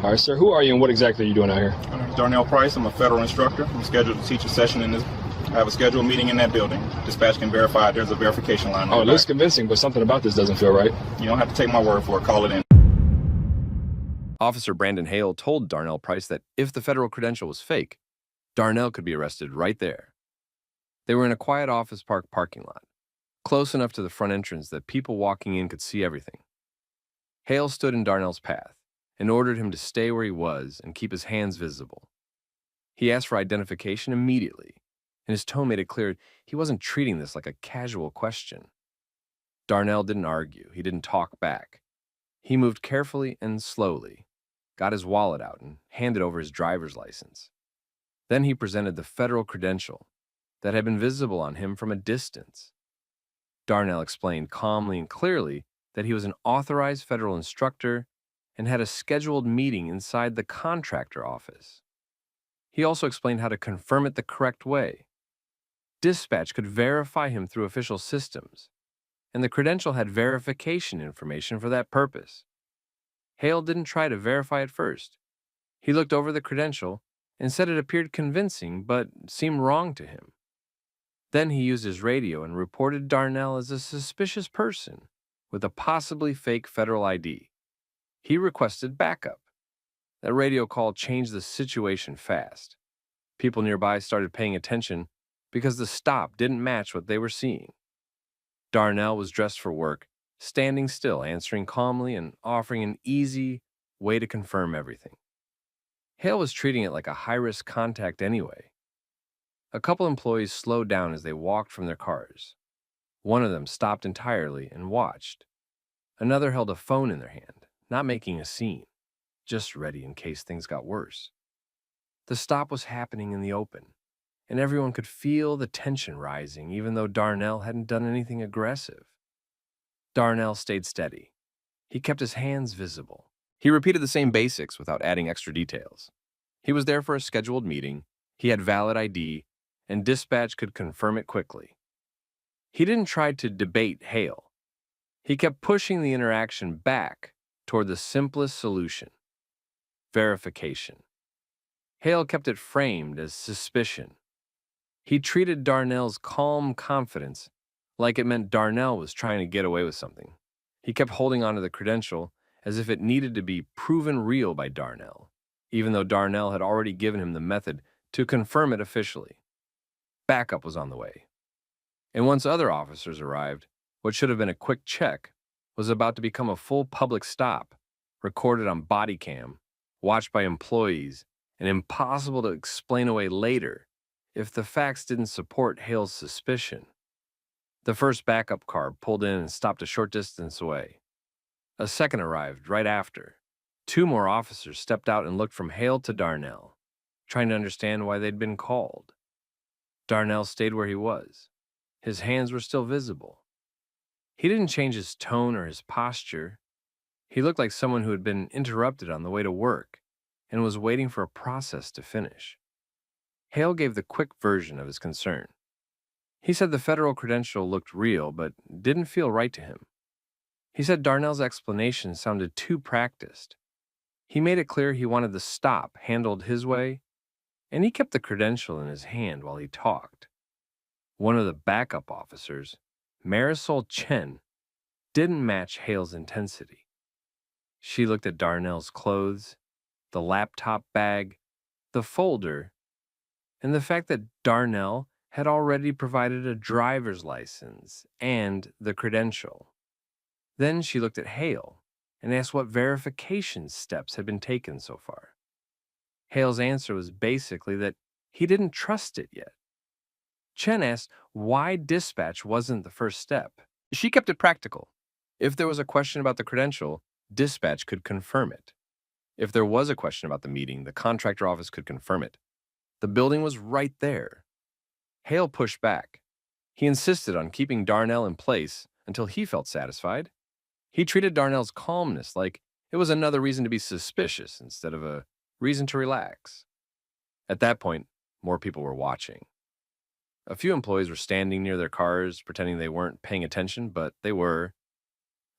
All right, sir. Who are you and what exactly are you doing out here? My name is Darnell Price. I'm a federal instructor. I'm scheduled to teach a session in this. I have a scheduled meeting in that building. Dispatch can verify there's a verification line. Oh, it looks convincing, but something about this doesn't feel right. You don't have to take my word for it. Call it in. Officer Brandon Hale told Darnell Price that if the federal credential was fake, Darnell could be arrested right there. They were in a quiet office park parking lot, close enough to the front entrance that people walking in could see everything. Hale stood in Darnell's path and ordered him to stay where he was and keep his hands visible. He asked for identification immediately, and his tone made it clear he wasn't treating this like a casual question. Darnell didn't argue. He didn't talk back. He moved carefully and slowly, got his wallet out, and handed over his driver's license. Then he presented the federal credential that had been visible on him from a distance. Darnell explained calmly and clearly that he was an authorized federal instructor and had a scheduled meeting inside the contractor office. He also explained how to confirm it the correct way. Dispatch could verify him through official systems, and the credential had verification information for that purpose. Hale didn't try to verify it first. He looked over the credential and said it appeared convincing but seemed wrong to him. Then he used his radio and reported Darnell as a suspicious person with a possibly fake federal ID. He requested backup. That radio call changed the situation fast. People nearby started paying attention because the stop didn't match what they were seeing. Darnell was dressed for work, standing still, answering calmly and offering an easy way to confirm everything. Hale was treating it like a high-risk contact anyway. A couple employees slowed down as they walked from their cars. One of them stopped entirely and watched. Another held a phone in their hand, not making a scene, just ready in case things got worse. The stop was happening in the open, and everyone could feel the tension rising even though Darnell hadn't done anything aggressive. Darnell stayed steady. He kept his hands visible. He repeated the same basics without adding extra details. He was there for a scheduled meeting, he had valid ID, and dispatch could confirm it quickly. He didn't try to debate Hale. He kept pushing the interaction back toward the simplest solution: verification. Hale kept it framed as suspicion. He treated Darnell's calm confidence like it meant Darnell was trying to get away with something. He kept holding onto the credential as if it needed to be proven real by Darnell, even though Darnell had already given him the method to confirm it officially. Backup was on the way. And once other officers arrived, what should have been a quick check was about to become a full public stop, recorded on Bodycam, watched by employees, and impossible to explain away later if the facts didn't support Hale's suspicion. The first backup car pulled in and stopped a short distance away. A second arrived right after. Two more officers stepped out and looked from Hale to Darnell, trying to understand why they'd been called. Darnell stayed where he was. His hands were still visible. He didn't change his tone or his posture. He looked like someone who had been interrupted on the way to work and was waiting for a process to finish. Hale gave the quick version of his concern. He said the federal credential looked real but didn't feel right to him. He said Darnell's explanation sounded too practiced. He made it clear he wanted the stop handled his way, and he kept the credential in his hand while he talked. One of the backup officers, Marisol Chen, didn't match Hale's intensity. She looked at Darnell's clothes, the laptop bag, the folder, and the fact that Darnell had already provided a driver's license and the credential. Then she looked at Hale and asked what verification steps had been taken so far. Hale's answer was basically that he didn't trust it yet. Chen asked why dispatch wasn't the first step. She kept it practical. If there was a question about the credential, dispatch could confirm it. If there was a question about the meeting, the contractor office could confirm it. The building was right there. Hale pushed back. He insisted on keeping Darnell in place until he felt satisfied. He treated Darnell's calmness like it was another reason to be suspicious instead of a reason to relax. At that point, more people were watching. A few employees were standing near their cars, pretending they weren't paying attention, but they were.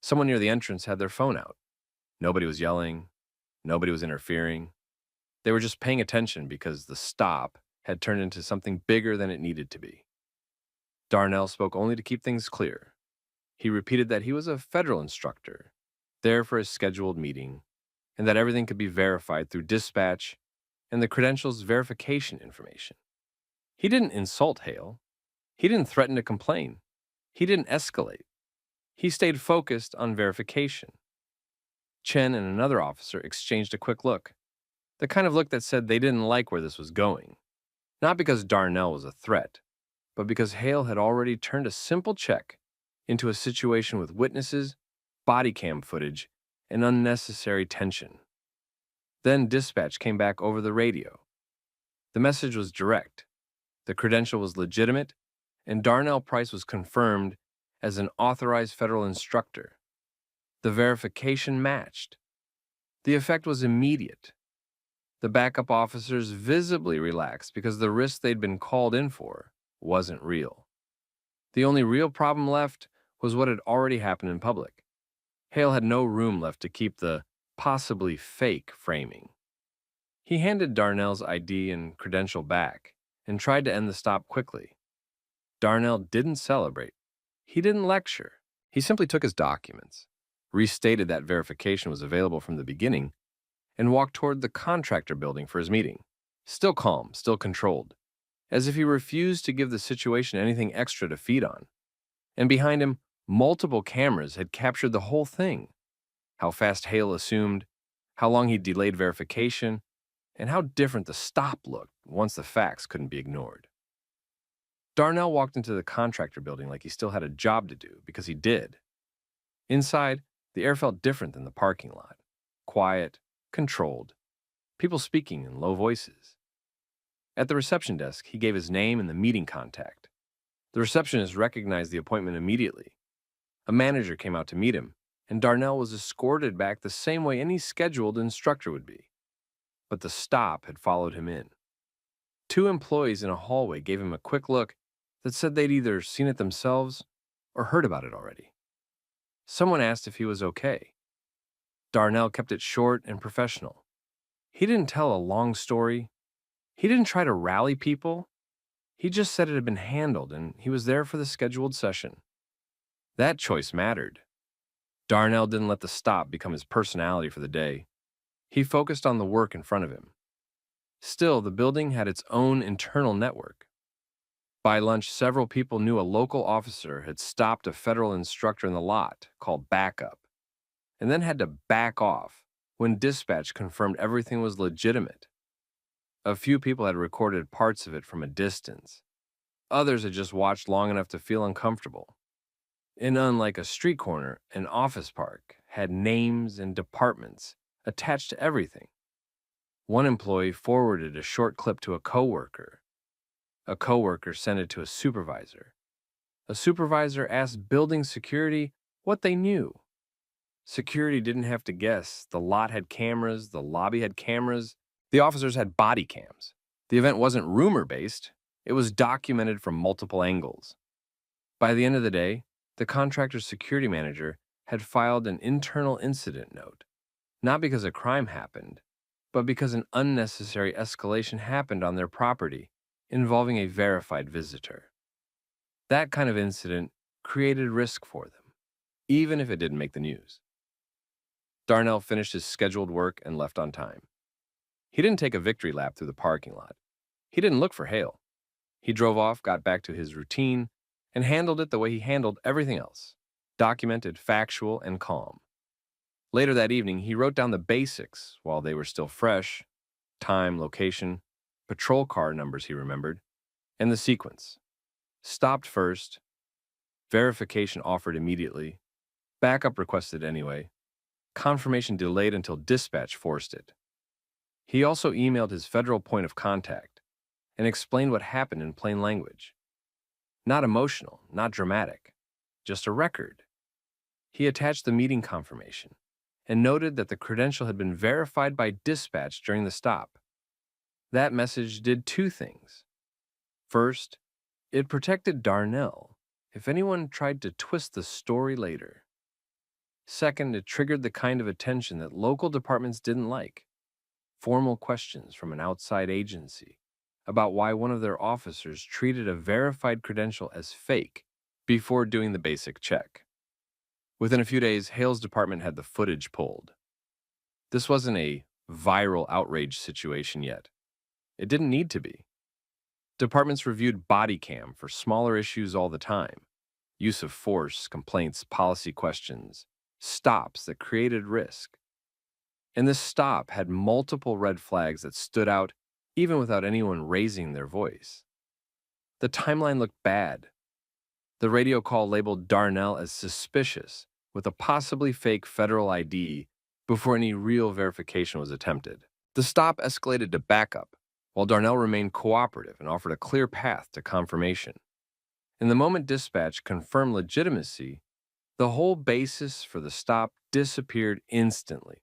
Someone near the entrance had their phone out. Nobody was yelling. Nobody was interfering. They were just paying attention because the stop had turned into something bigger than it needed to be. Darnell spoke only to keep things clear. He repeated that he was a federal instructor, there for a scheduled meeting, and that everything could be verified through dispatch and the credentials verification information. He didn't insult Hale. He didn't threaten to complain. He didn't escalate. He stayed focused on verification. Chen and another officer exchanged a quick look, the kind of look that said they didn't like where this was going, not because Darnell was a threat, but because Hale had already turned a simple check into a situation with witnesses, body cam footage, and unnecessary tension. Then dispatch came back over the radio. The message was direct, the credential was legitimate, and Darnell Price was confirmed as an authorized federal instructor. The verification matched. The effect was immediate. The backup officers visibly relaxed because the risk they'd been called in for wasn't real. The only real problem left was what had already happened in public. Hale had no room left to keep the possibly fake framing. He handed Darnell's ID and credential back and tried to end the stop quickly. Darnell didn't celebrate. He didn't lecture. He simply took his documents, restated that verification was available from the beginning, and walked toward the contractor building for his meeting, still calm, still controlled, as if he refused to give the situation anything extra to feed on. And behind him, multiple cameras had captured the whole thing. How fast Hale assumed, how long he delayed verification, and how different the stop looked once the facts couldn't be ignored. Darnell walked into the contractor building like he still had a job to do, because he did. Inside, the air felt different than the parking lot. Quiet, controlled, people speaking in low voices. At the reception desk, he gave his name and the meeting contact. The receptionist recognized the appointment immediately. A manager came out to meet him, and Darnell was escorted back the same way any scheduled instructor would be. But the stop had followed him in. 2 employees in a hallway gave him a quick look that said they'd either seen it themselves or heard about it already. Someone asked if he was okay. Darnell kept it short and professional. He didn't tell a long story. He didn't try to rally people. He just said it had been handled and he was there for the scheduled session. That choice mattered. Darnell didn't let the stop become his personality for the day. He focused on the work in front of him. Still, the building had its own internal network. By lunch, several people knew a local officer had stopped a federal instructor in the lot called backup, and then had to back off when dispatch confirmed everything was legitimate. A few people had recorded parts of it from a distance. Others had just watched long enough to feel uncomfortable. And unlike a street corner, an office park had names and departments attached to everything. One employee forwarded a short clip to a coworker. A coworker sent it to a supervisor. A supervisor asked building security what they knew. Security didn't have to guess. The lot had cameras, the lobby had cameras, the officers had body cams. The event wasn't rumor-based. It was documented from multiple angles. By the end of the day, the contractor's security manager had filed an internal incident note, not because a crime happened, but because an unnecessary escalation happened on their property involving a verified visitor. That kind of incident created risk for them, even if it didn't make the news. Darnell finished his scheduled work and left on time. He didn't take a victory lap through the parking lot. He didn't look for Hale. He drove off, got back to his routine, and handled it the way he handled everything else, documented, factual, and calm. Later that evening, he wrote down the basics while they were still fresh: time, location, patrol car numbers he remembered, and the sequence. Stopped first, verification offered immediately, backup requested anyway, confirmation delayed until dispatch forced it. He also emailed his federal point of contact and explained what happened in plain language. Not emotional, not dramatic, just a record. He attached the meeting confirmation and noted that the credential had been verified by dispatch during the stop. That message did 2 things. First, it protected Darnell if anyone tried to twist the story later. Second, it triggered the kind of attention that local departments didn't like. Formal questions from an outside agency about why one of their officers treated a verified credential as fake before doing the basic check. Within a few days, Hale's department had the footage pulled. This wasn't a viral outrage situation yet. It didn't need to be. Departments reviewed Bodycam for smaller issues all the time: use of force, complaints, policy questions, stops that created risk. And this stop had multiple red flags that stood out even without anyone raising their voice. The timeline looked bad. The radio call labeled Darnell as suspicious with a possibly fake federal ID before any real verification was attempted. The stop escalated to backup, while Darnell remained cooperative and offered a clear path to confirmation. And the moment dispatch confirmed legitimacy, the whole basis for the stop disappeared instantly.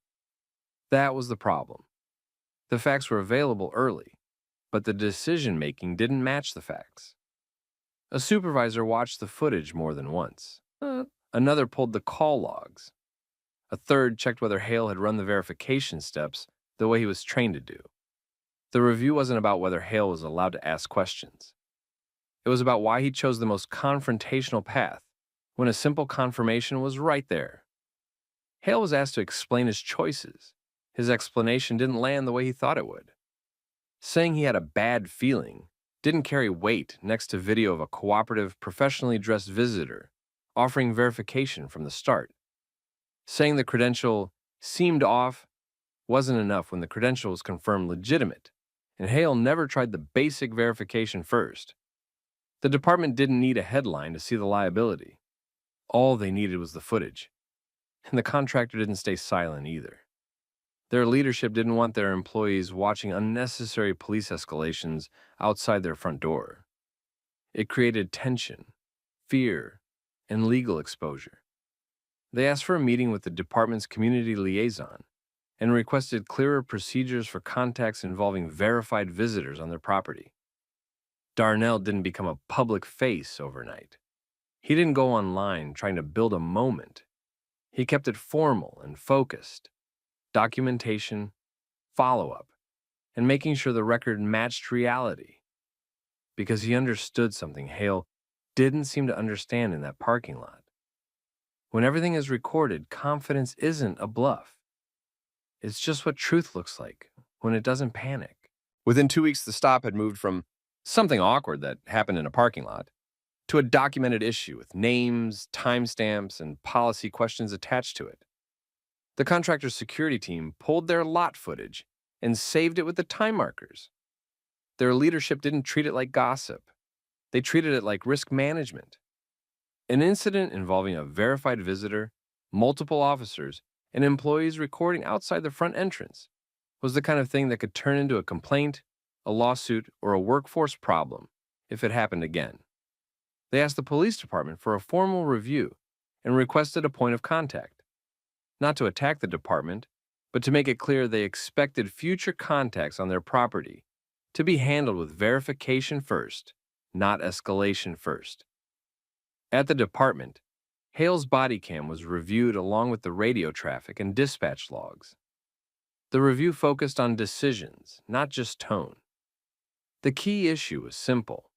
That was the problem. The facts were available early, but the decision-making didn't match the facts. A supervisor watched the footage more than once. Another pulled the call logs. A third checked whether Hale had run the verification steps the way he was trained to do. The review wasn't about whether Hale was allowed to ask questions. It was about why he chose the most confrontational path when a simple confirmation was right there. Hale was asked to explain his choices. His explanation didn't land the way he thought it would. Saying he had a bad feeling didn't carry weight next to video of a cooperative, professionally dressed visitor offering verification from the start. Saying the credential seemed off wasn't enough when the credential was confirmed legitimate, and Hale never tried the basic verification first. The department didn't need a headline to see the liability. All they needed was the footage. And the contractor didn't stay silent either. Their leadership didn't want their employees watching unnecessary police escalations outside their front door. It created tension, fear, and legal exposure. They asked for a meeting with the department's community liaison and requested clearer procedures for contacts involving verified visitors on their property. Darnell didn't become a public face overnight. He didn't go online trying to build a moment. He kept it formal and focused. Documentation, follow-up, and making sure the record matched reality. Because he understood something Hale didn't seem to understand in that parking lot. When everything is recorded, confidence isn't a bluff. It's just what truth looks like when it doesn't panic. Within 2 weeks, the stop had moved from something awkward that happened in a parking lot to a documented issue with names, timestamps, and policy questions attached to it. The contractor's security team pulled their lot footage and saved it with the time markers. Their leadership didn't treat it like gossip. They treated it like risk management. An incident involving a verified visitor, multiple officers, and employees recording outside the front entrance was the kind of thing that could turn into a complaint, a lawsuit, or a workforce problem if it happened again. They asked the police department for a formal review and requested a point of contact. Not to attack the department, but to make it clear they expected future contacts on their property to be handled with verification first, not escalation first. At the department, Hale's body cam was reviewed along with the radio traffic and dispatch logs. The review focused on decisions, not just tone. The key issue was simple.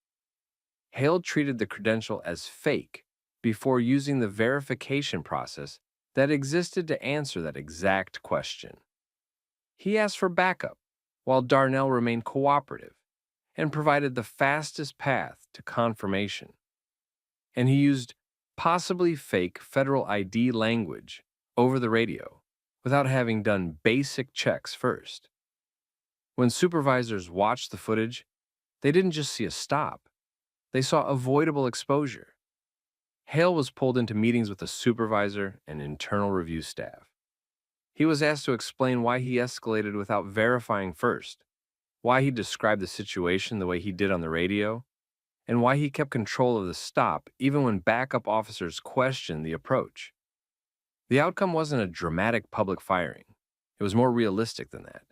Hale treated the credential as fake before using the verification process that existed to answer that exact question. He asked for backup, while Darnell remained cooperative and provided the fastest path to confirmation. And he used possibly fake federal ID language over the radio without having done basic checks first. When supervisors watched the footage, they didn't just see a stop. They saw avoidable exposure. Hale was pulled into meetings with a supervisor and internal review staff. He was asked to explain why he escalated without verifying first, why he described the situation the way he did on the radio, and why he kept control of the stop even when backup officers questioned the approach. The outcome wasn't a dramatic public firing. It was more realistic than that.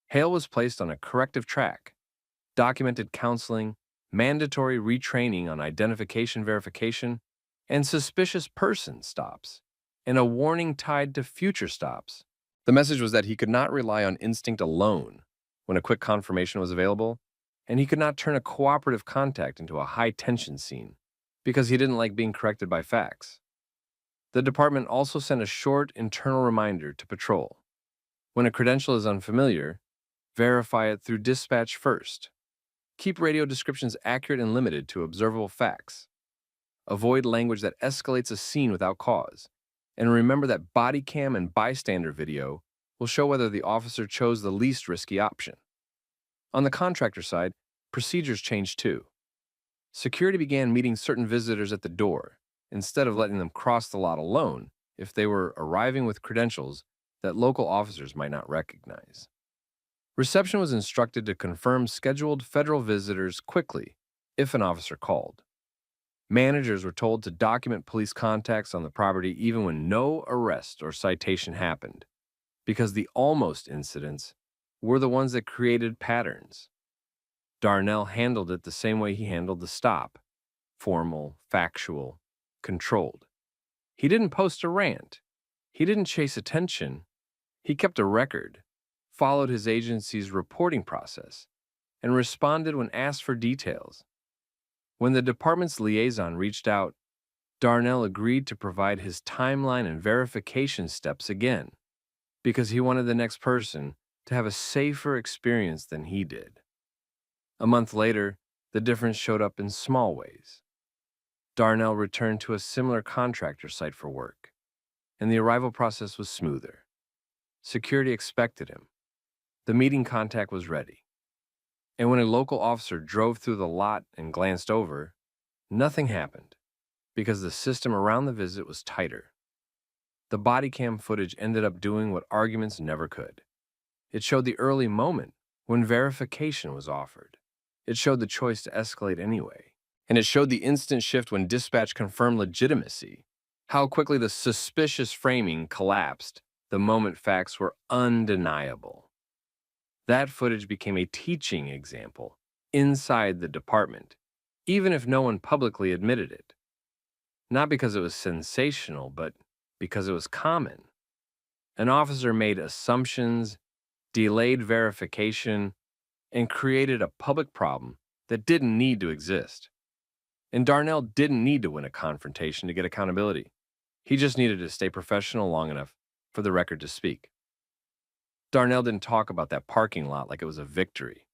Hale was placed on a corrective track, documented counseling, mandatory retraining on identification verification, and suspicious person stops, and a warning tied to future stops. The message was that he could not rely on instinct alone when a quick confirmation was available, and he could not turn a cooperative contact into a high-tension scene because he didn't like being corrected by facts. The department also sent a short internal reminder to patrol. When a credential is unfamiliar, verify it through dispatch first. Keep radio descriptions accurate and limited to observable facts. Avoid language that escalates a scene without cause. And remember that body cam and bystander video will show whether the officer chose the least risky option. On the contractor side, procedures changed too. Security began meeting certain visitors at the door, instead of letting them cross the lot alone if they were arriving with credentials that local officers might not recognize. Reception was instructed to confirm scheduled federal visitors quickly if an officer called. Managers were told to document police contacts on the property even when no arrest or citation happened, because the almost incidents were the ones that created patterns. Darnell handled it the same way he handled the stop: formal, factual, controlled. He didn't post a rant. He didn't chase attention. He kept a record, followed his agency's reporting process, and responded when asked for details. When the department's liaison reached out, Darnell agreed to provide his timeline and verification steps again, because he wanted the next person to have a safer experience than he did. A month later, the difference showed up in small ways. Darnell returned to a similar contractor site for work, and the arrival process was smoother. Security expected him. The meeting contact was ready. And when a local officer drove through the lot and glanced over, nothing happened, because the system around the visit was tighter. The body cam footage ended up doing what arguments never could. It showed the early moment when verification was offered. It showed the choice to escalate anyway. And it showed the instant shift when dispatch confirmed legitimacy. How quickly the suspicious framing collapsed the moment facts were undeniable. That footage became a teaching example inside the department, even if no one publicly admitted it. Not because it was sensational, but because it was common. An officer made assumptions, delayed verification, and created a public problem that didn't need to exist. And Darnell didn't need to win a confrontation to get accountability. He just needed to stay professional long enough for the record to speak. Darnell didn't talk about that parking lot like it was a victory.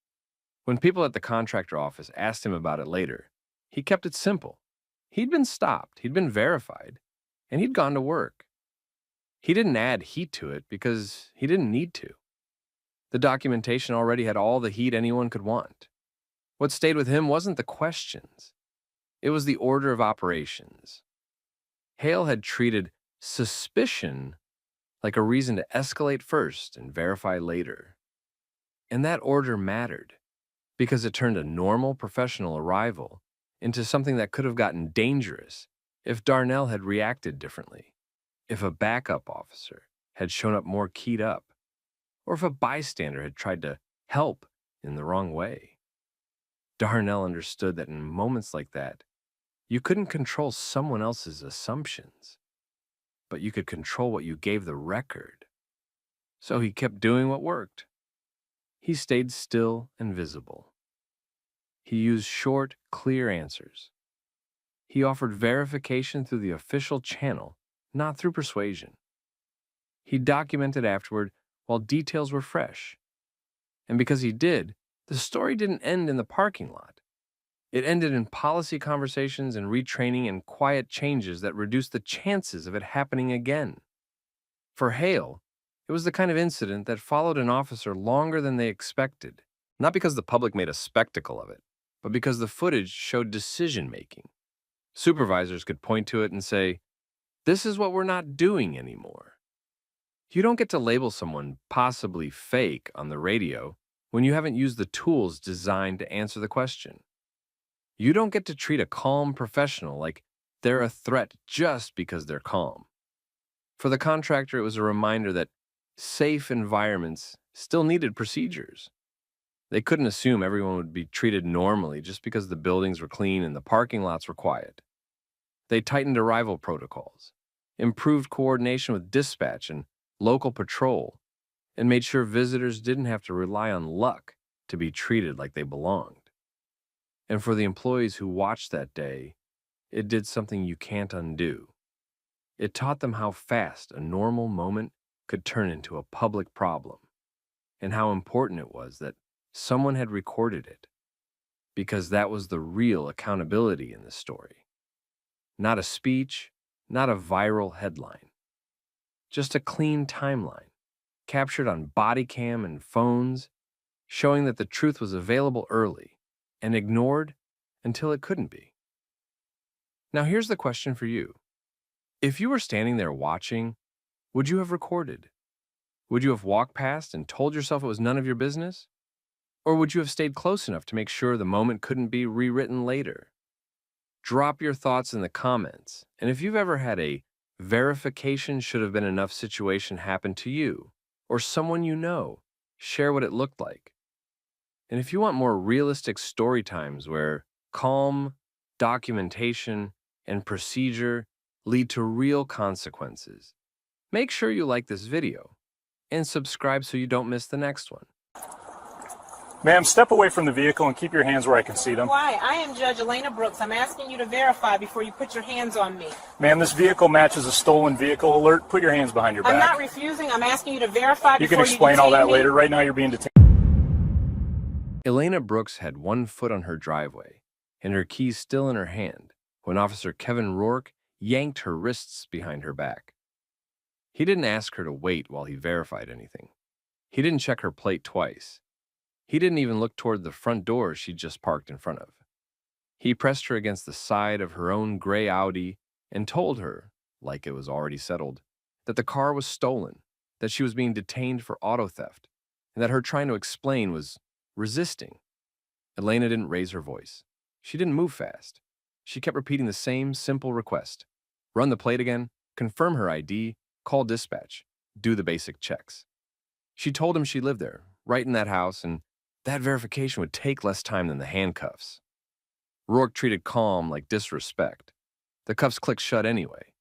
When people at the contractor office asked him about it later, he kept it simple. He'd been stopped, he'd been verified, and he'd gone to work. He didn't add heat to it because he didn't need to. The documentation already had all the heat anyone could want. What stayed with him wasn't the questions. It was the order of operations. Hale had treated suspicion like a reason to escalate first and verify later. And that order mattered because it turned a normal professional arrival into something that could have gotten dangerous if Darnell had reacted differently, if a backup officer had shown up more keyed up, or if a bystander had tried to help in the wrong way. Darnell understood that in moments like that, you couldn't control someone else's assumptions, but you could control what you gave the record. So he kept doing what worked. He stayed still and visible. He used short, clear answers. He offered verification through the official channel, not through persuasion. He documented afterward while details were fresh. And because he did, the story didn't end in the parking lot. It ended in policy conversations and retraining and quiet changes that reduced the chances of it happening again. For Hale, it was the kind of incident that followed an officer longer than they expected, not because the public made a spectacle of it, but because the footage showed decision-making. Supervisors could point to it and say, "This is what we're not doing anymore." You don't get to label someone possibly fake on the radio when you haven't used the tools designed to answer the question. You don't get to treat a calm professional like they're a threat just because they're calm. For the contractor, it was a reminder that safe environments still needed procedures. They couldn't assume everyone would be treated normally just because the buildings were clean and the parking lots were quiet. They tightened arrival protocols, improved coordination with dispatch and local patrol, and made sure visitors didn't have to rely on luck to be treated like they belonged. And for the employees who watched that day, it did something you can't undo. It taught them how fast a normal moment could turn into a public problem, and how important it was that someone had recorded it, because that was the real accountability in the story. Not a speech, not a viral headline, just a clean timeline, captured on Bodycam and phones, showing that the truth was available early and ignored until it couldn't be. Now here's the question for you. If you were standing there watching, would you have recorded? Would you have walked past and told yourself it was none of your business? Or would you have stayed close enough to make sure the moment couldn't be rewritten later? Drop your thoughts in the comments, and if you've ever had a verification should have been enough situation happen to you, or someone you know, share what it looked like. And if you want more realistic story times where calm, documentation, and procedure lead to real consequences, make sure you like this video and subscribe so you don't miss the next one. Ma'am, step away from the vehicle and keep your hands where I can see them. Why? I am Judge Elena Brooks. I'm asking you to verify before you put your hands on me. Ma'am, this vehicle matches a stolen vehicle alert. Put your hands behind your back. I'm not refusing. I'm asking you to verify You before can explain all that detain me. later. Right now you're being detained. Elena Brooks had one foot on her driveway and her keys still in her hand when Officer Kevin Rourke yanked her wrists behind her back. He didn't ask her to wait while he verified anything. He didn't check her plate twice. He didn't even look toward the front door she'd just parked in front of. He pressed her against the side of her own gray Audi and told her, like it was already settled, that the car was stolen, that she was being detained for auto theft, and that her trying to explain was resisting. Elena didn't raise her voice. She didn't move fast. She kept repeating the same simple request. Run the plate again, confirm her ID, call dispatch, do the basic checks. She told him she lived there, right in that house, and that verification would take less time than the handcuffs. Rourke treated calm like disrespect. The cuffs clicked shut anyway.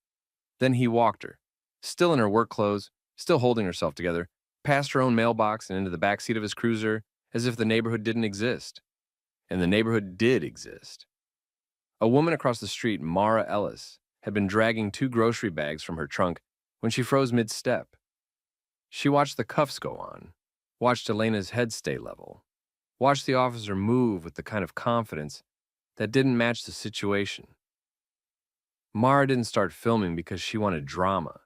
Then he walked her, still in her work clothes, still holding herself together, past her own mailbox and into the backseat of his cruiser, as if the neighborhood didn't exist. And the neighborhood did exist. A woman across the street, Mara Ellis, had been dragging 2 grocery bags from her trunk when she froze mid-step. She watched the cuffs go on, watched Elena's head stay level, watched the officer move with the kind of confidence that didn't match the situation. Mara didn't start filming because she wanted drama.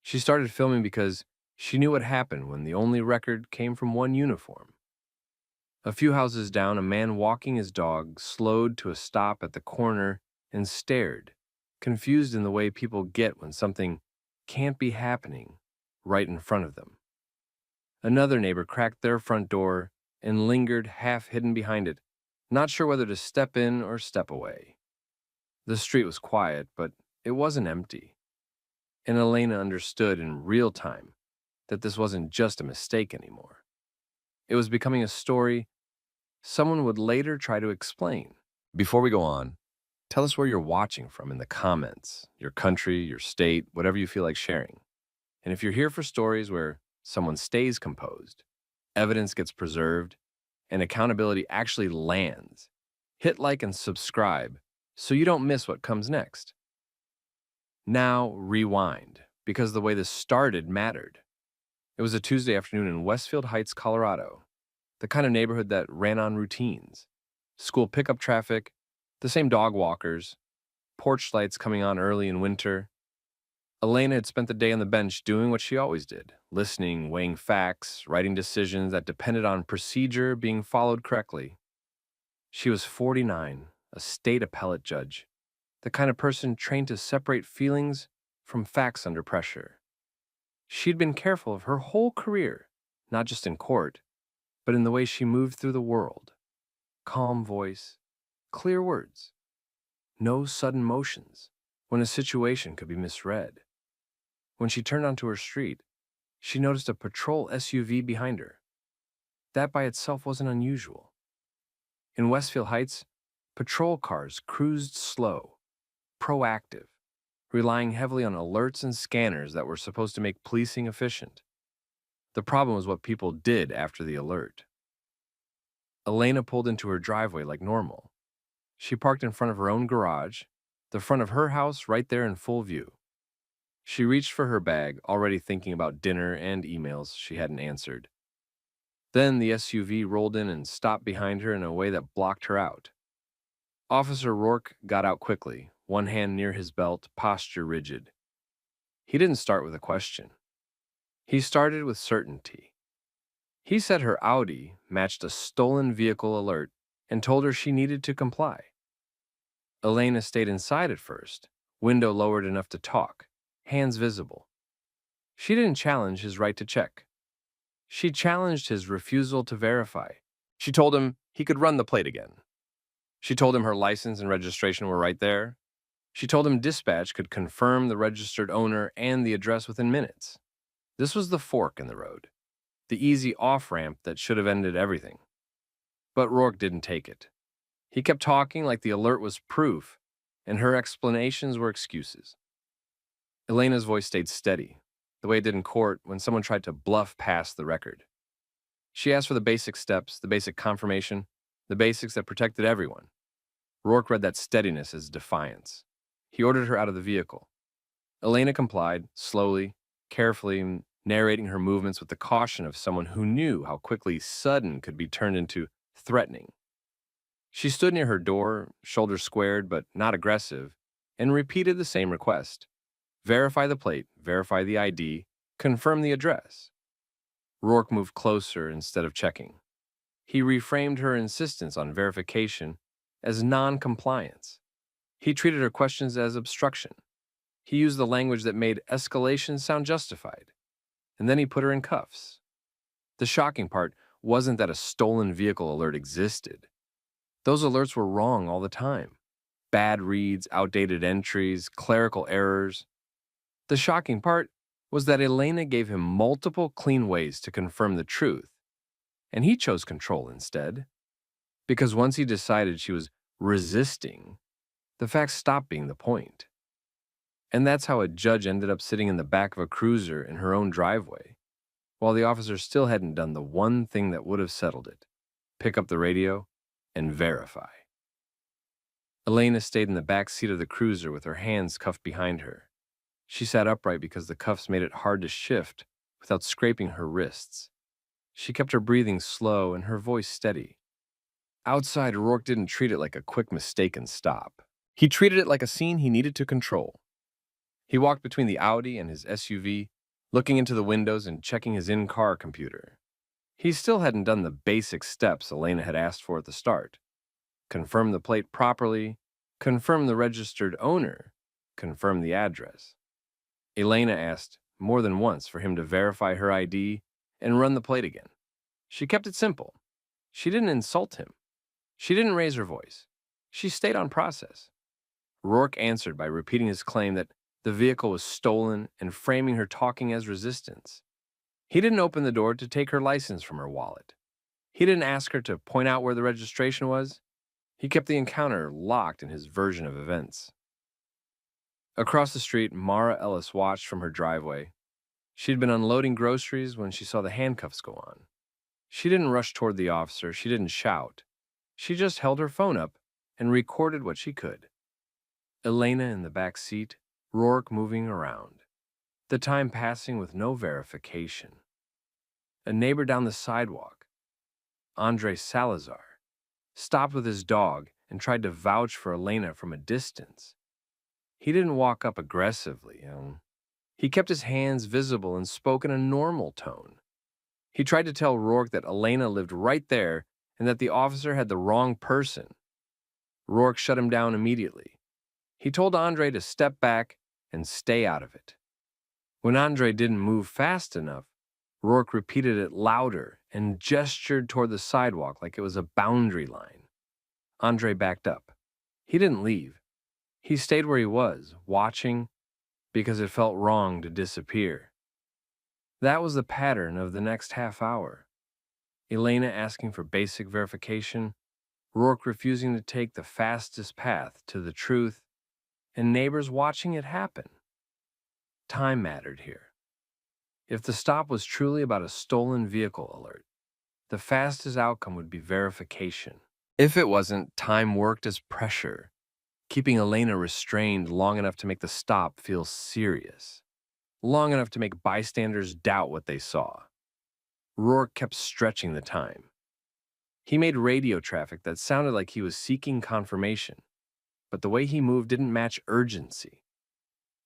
She started filming because she knew what happened when the only record came from one uniform. A few houses down, a man walking his dog slowed to a stop at the corner and stared, confused in the way people get when something can't be happening right in front of them. Another neighbor cracked their front door and lingered half hidden behind it, not sure whether to step in or step away. The street was quiet, but it wasn't empty. And Elena understood in real time that this wasn't just a mistake anymore. It was becoming a story someone would later try to explain. Before we go on, tell us where you're watching from in the comments, your country, your state, whatever you feel like sharing. And if you're here for stories where someone stays composed, evidence gets preserved, and accountability actually lands, hit like and subscribe so you don't miss what comes next. Now rewind, because the way this started mattered. It was a Tuesday afternoon in Westfield Heights, Colorado, the kind of neighborhood that ran on routines. School pickup traffic, the same dog walkers, porch lights coming on early in winter. Elena had spent the day on the bench doing what she always did, listening, weighing facts, writing decisions that depended on procedure being followed correctly. She was 49, a state appellate judge, the kind of person trained to separate feelings from facts under pressure. She'd been careful of her whole career, not just in court, but in the way she moved through the world. Calm voice, clear words, no sudden motions when a situation could be misread. When she turned onto her street, she noticed a patrol SUV behind her. That by itself wasn't unusual. In Westfield Heights, patrol cars cruised slow, proactive, relying heavily on alerts and scanners that were supposed to make policing efficient. The problem was what people did after the alert. Elena pulled into her driveway like normal. She parked in front of her own garage, the front of her house right there in full view. She reached for her bag, already thinking about dinner and emails she hadn't answered. Then the SUV rolled in and stopped behind her in a way that blocked her out. Officer Rourke got out quickly, one hand near his belt, posture rigid. He didn't start with a question. He started with certainty. He said her Audi matched a stolen vehicle alert and told her she needed to comply. Elena stayed inside at first, window lowered enough to talk, hands visible. She didn't challenge his right to check. She challenged his refusal to verify. She told him he could run the plate again. She told him her license and registration were right there. She told him dispatch could confirm the registered owner and the address within minutes. This was the fork in the road, the easy off-ramp that should have ended everything. But Rourke didn't take it. He kept talking like the alert was proof, and her explanations were excuses. Elena's voice stayed steady, the way it did in court when someone tried to bluff past the record. She asked for the basic steps, the basic confirmation, the basics that protected everyone. Rourke read that steadiness as defiance. He ordered her out of the vehicle. Elena complied, slowly, carefully, narrating her movements with the caution of someone who knew how quickly sudden could be turned into threatening. She stood near her door, shoulders squared but not aggressive, and repeated the same request. Verify the plate, verify the ID, confirm the address. Rourke moved closer instead of checking. He reframed her insistence on verification as non-compliance. He treated her questions as obstruction. He used the language that made escalation sound justified. And then he put her in cuffs. The shocking part wasn't that a stolen vehicle alert existed. Those alerts were wrong all the time. Bad reads, outdated entries, clerical errors. The shocking part was that Elena gave him multiple clean ways to confirm the truth, and he chose control instead. Because once he decided she was resisting, the facts stopped being the point. And that's how a judge ended up sitting in the back of a cruiser in her own driveway, while the officer still hadn't done the one thing that would have settled it: pick up the radio and verify. Elena stayed in the back seat of the cruiser with her hands cuffed behind her. She sat upright because the cuffs made it hard to shift without scraping her wrists. She kept her breathing slow and her voice steady. Outside, Rourke didn't treat it like a quick mistake and stop. He treated it like a scene he needed to control. He walked between the Audi and his SUV, looking into the windows and checking his in-car computer. He still hadn't done the basic steps Elena had asked for at the start. Confirm the plate properly, confirm the registered owner, confirm the address. Elena asked more than once for him to verify her ID and run the plate again. She kept it simple. She didn't insult him. She didn't raise her voice. She stayed on process. Rourke answered by repeating his claim that the vehicle was stolen and framing her talking as resistance. He didn't open the door to take her license from her wallet. He didn't ask her to point out where the registration was. He kept the encounter locked in his version of events. Across the street, Mara Ellis watched from her driveway. She'd been unloading groceries when she saw the handcuffs go on. She didn't rush toward the officer. She didn't shout. She just held her phone up and recorded what she could. Elena in the back seat, Rourke moving around. The time passing with no verification. A neighbor down the sidewalk, Andre Salazar, stopped with his dog and tried to vouch for Elena from a distance. He didn't walk up aggressively. He kept his hands visible and spoke in a normal tone. He tried to tell Rourke that Elena lived right there and that the officer had the wrong person. Rourke shut him down immediately. He told Andre to step back and stay out of it. When Andre didn't move fast enough, Rourke repeated it louder and gestured toward the sidewalk like it was a boundary line. Andre backed up. He didn't leave. He stayed where he was, watching, because it felt wrong to disappear. That was the pattern of the next half hour. Elena asking for basic verification, Rourke refusing to take the fastest path to the truth, and neighbors watching it happen. Time mattered here. If the stop was truly about a stolen vehicle alert, the fastest outcome would be verification. If it wasn't, time worked as pressure, keeping Elena restrained long enough to make the stop feel serious, long enough to make bystanders doubt what they saw. Rourke kept stretching the time. He made radio traffic that sounded like he was seeking confirmation, but the way he moved didn't match urgency.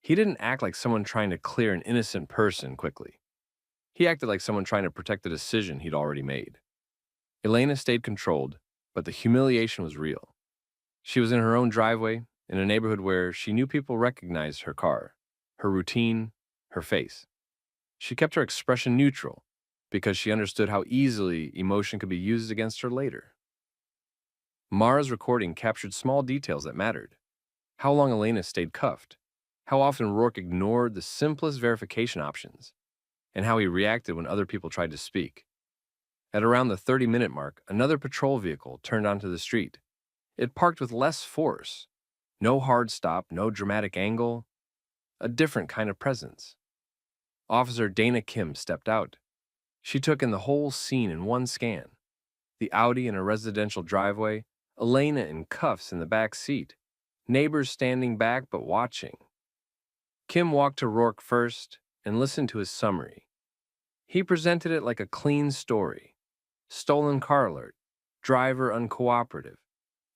He didn't act like someone trying to clear an innocent person quickly. He acted like someone trying to protect a decision he'd already made. Elena stayed controlled, but the humiliation was real. She was in her own driveway, in a neighborhood where she knew people recognized her car, her routine, her face. She kept her expression neutral because she understood how easily emotion could be used against her later. Mara's recording captured small details that mattered. How long Elena stayed cuffed, how often Rourke ignored the simplest verification options, and how he reacted when other people tried to speak. At around the 30-minute mark, another patrol vehicle turned onto the street. It parked with less force. No hard stop, no dramatic angle. A different kind of presence. Officer Dana Kim stepped out. She took in the whole scene in one scan. The Audi in a residential driveway, Elena in cuffs in the back seat, neighbors standing back but watching. Kim walked to Rourke first and listened to his summary. He presented it like a clean story. Stolen car alert, driver uncooperative,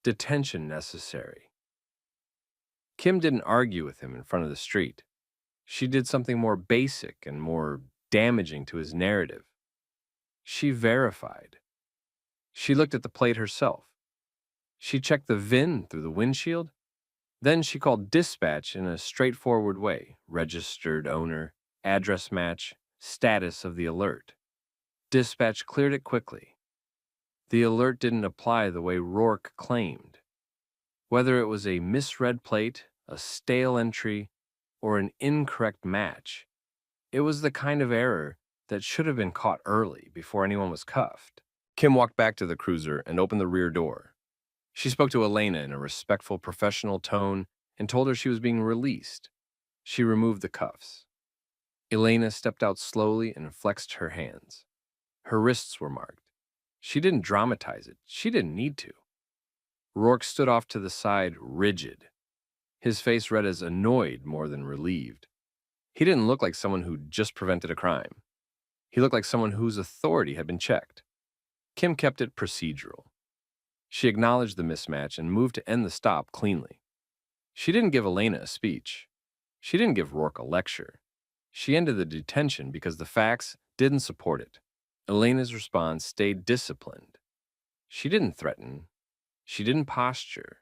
detention necessary. Kim didn't argue with him in front of the street. She did something more basic and more damaging to his narrative. She verified. She looked at the plate herself. She checked the VIN through the windshield. Then she called dispatch in a straightforward way: registered owner, address match, status of the alert. Dispatch cleared it quickly. The alert didn't apply the way Rourke claimed. Whether it was a misread plate, a stale entry, or an incorrect match, it was the kind of error that should have been caught early before anyone was cuffed. Kim walked back to the cruiser and opened the rear door. She spoke to Elena in a respectful, professional tone and told her she was being released. She removed the cuffs. Elena stepped out slowly and flexed her hands. Her wrists were marked. She didn't dramatize it. She didn't need to. Rourke stood off to the side, rigid. His face read as annoyed more than relieved. He didn't look like someone who just prevented a crime. He looked like someone whose authority had been checked. Kim kept it procedural. She acknowledged the mismatch and moved to end the stop cleanly. She didn't give Elena a speech. She didn't give Rourke a lecture. She ended the detention because the facts didn't support it. Elena's response stayed disciplined. She didn't threaten. She didn't posture.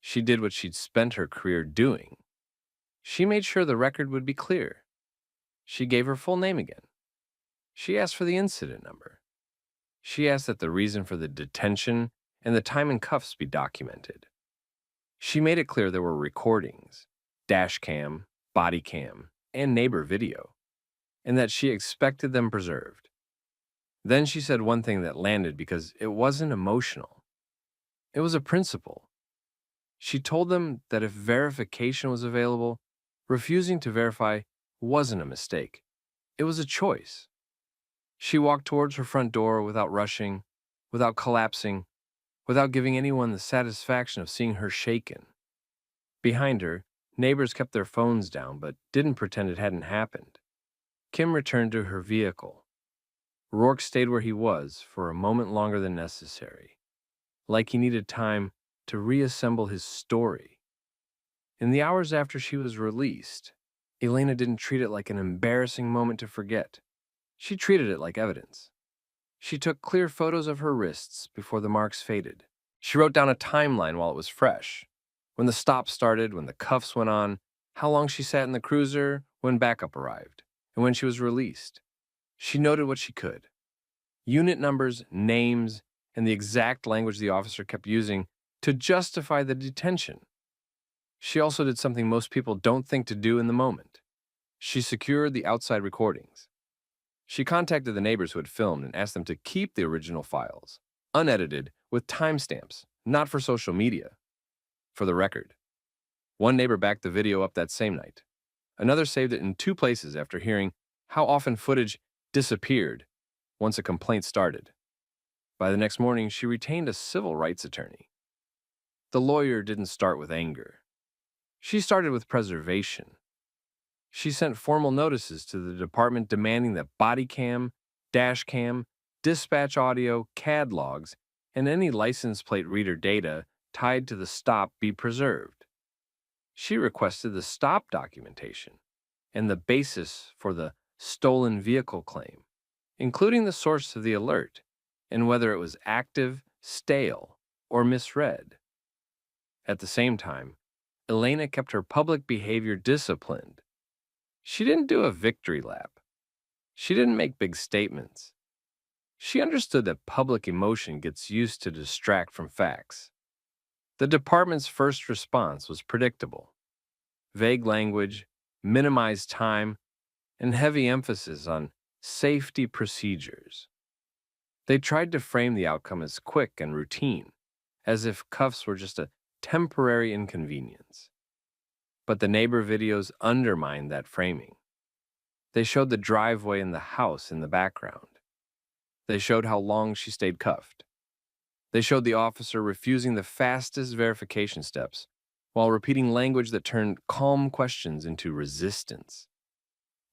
She did what she'd spent her career doing. She made sure the record would be clear. She gave her full name again. She asked for the incident number. She asked that the reason for the detention and the time in cuffs be documented. She made it clear there were recordings, dash cam, body cam, and neighbor video, and that she expected them preserved. Then she said one thing that landed because it wasn't emotional. It was a principle. She told them that if verification was available, refusing to verify wasn't a mistake. It was a choice. She walked towards her front door without rushing, without collapsing, without giving anyone the satisfaction of seeing her shaken. Behind her, neighbors kept their phones down but didn't pretend it hadn't happened. Kim returned to her vehicle. Rourke stayed where he was for a moment longer than necessary, like he needed time to reassemble his story. In the hours after she was released, Elena didn't treat it like an embarrassing moment to forget. She treated it like evidence. She took clear photos of her wrists before the marks faded. She wrote down a timeline while it was fresh. When the stop started, when the cuffs went on, how long she sat in the cruiser, when backup arrived, and when she was released. She noted what she could. Unit numbers, names, and the exact language the officer kept using to justify the detention. She also did something most people don't think to do in the moment. She secured the outside recordings. She contacted the neighbors who had filmed and asked them to keep the original files, unedited, with timestamps, not for social media, for the record. One neighbor backed the video up that same night. Another saved it in 2 places after hearing how often footage disappeared once a complaint started. By the next morning, she retained a civil rights attorney. The lawyer didn't start with anger. She started with preservation. She sent formal notices to the department demanding that Bodycam, Dashcam, dispatch audio, CAD logs, and any license plate reader data tied to the stop be preserved. She requested the stop documentation and the basis for the stolen vehicle claim, including the source of the alert and whether it was active, stale, or misread. At the same time, Elena kept her public behavior disciplined. She didn't do a victory lap. She didn't make big statements. She understood that public emotion gets used to distract from facts. The department's first response was predictable. Vague language, minimized time, and heavy emphasis on safety procedures. They tried to frame the outcome as quick and routine, as if cuffs were just a temporary inconvenience. But the neighbor videos undermined that framing. They showed the driveway and the house in the background. They showed how long she stayed cuffed. They showed the officer refusing the fastest verification steps while repeating language that turned calm questions into resistance.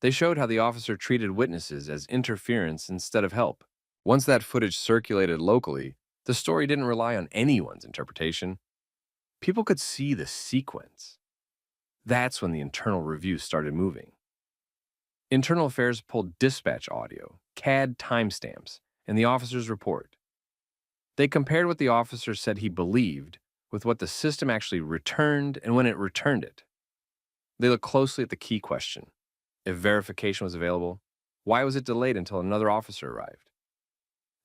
They showed how the officer treated witnesses as interference instead of help. Once that footage circulated locally, the story didn't rely on anyone's interpretation. People could see the sequence. That's when the internal review started moving. Internal Affairs pulled dispatch audio, CAD timestamps, and the officer's report. They compared what the officer said he believed with what the system actually returned and when it returned it. They looked closely at the key question. If verification was available, why was it delayed until another officer arrived?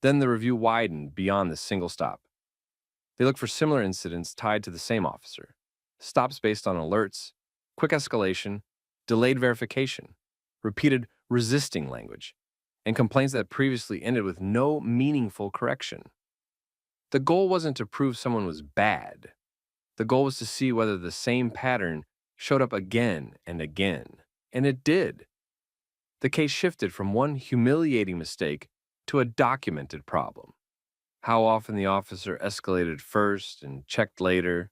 Then the review widened beyond the single stop. They looked for similar incidents tied to the same officer. Stops based on alerts, quick escalation, delayed verification, repeated resisting language, and complaints that previously ended with no meaningful correction. The goal wasn't to prove someone was bad. The goal was to see whether the same pattern showed up again and again, and it did. The case shifted from one humiliating mistake to a documented problem. How often the officer escalated first and checked later,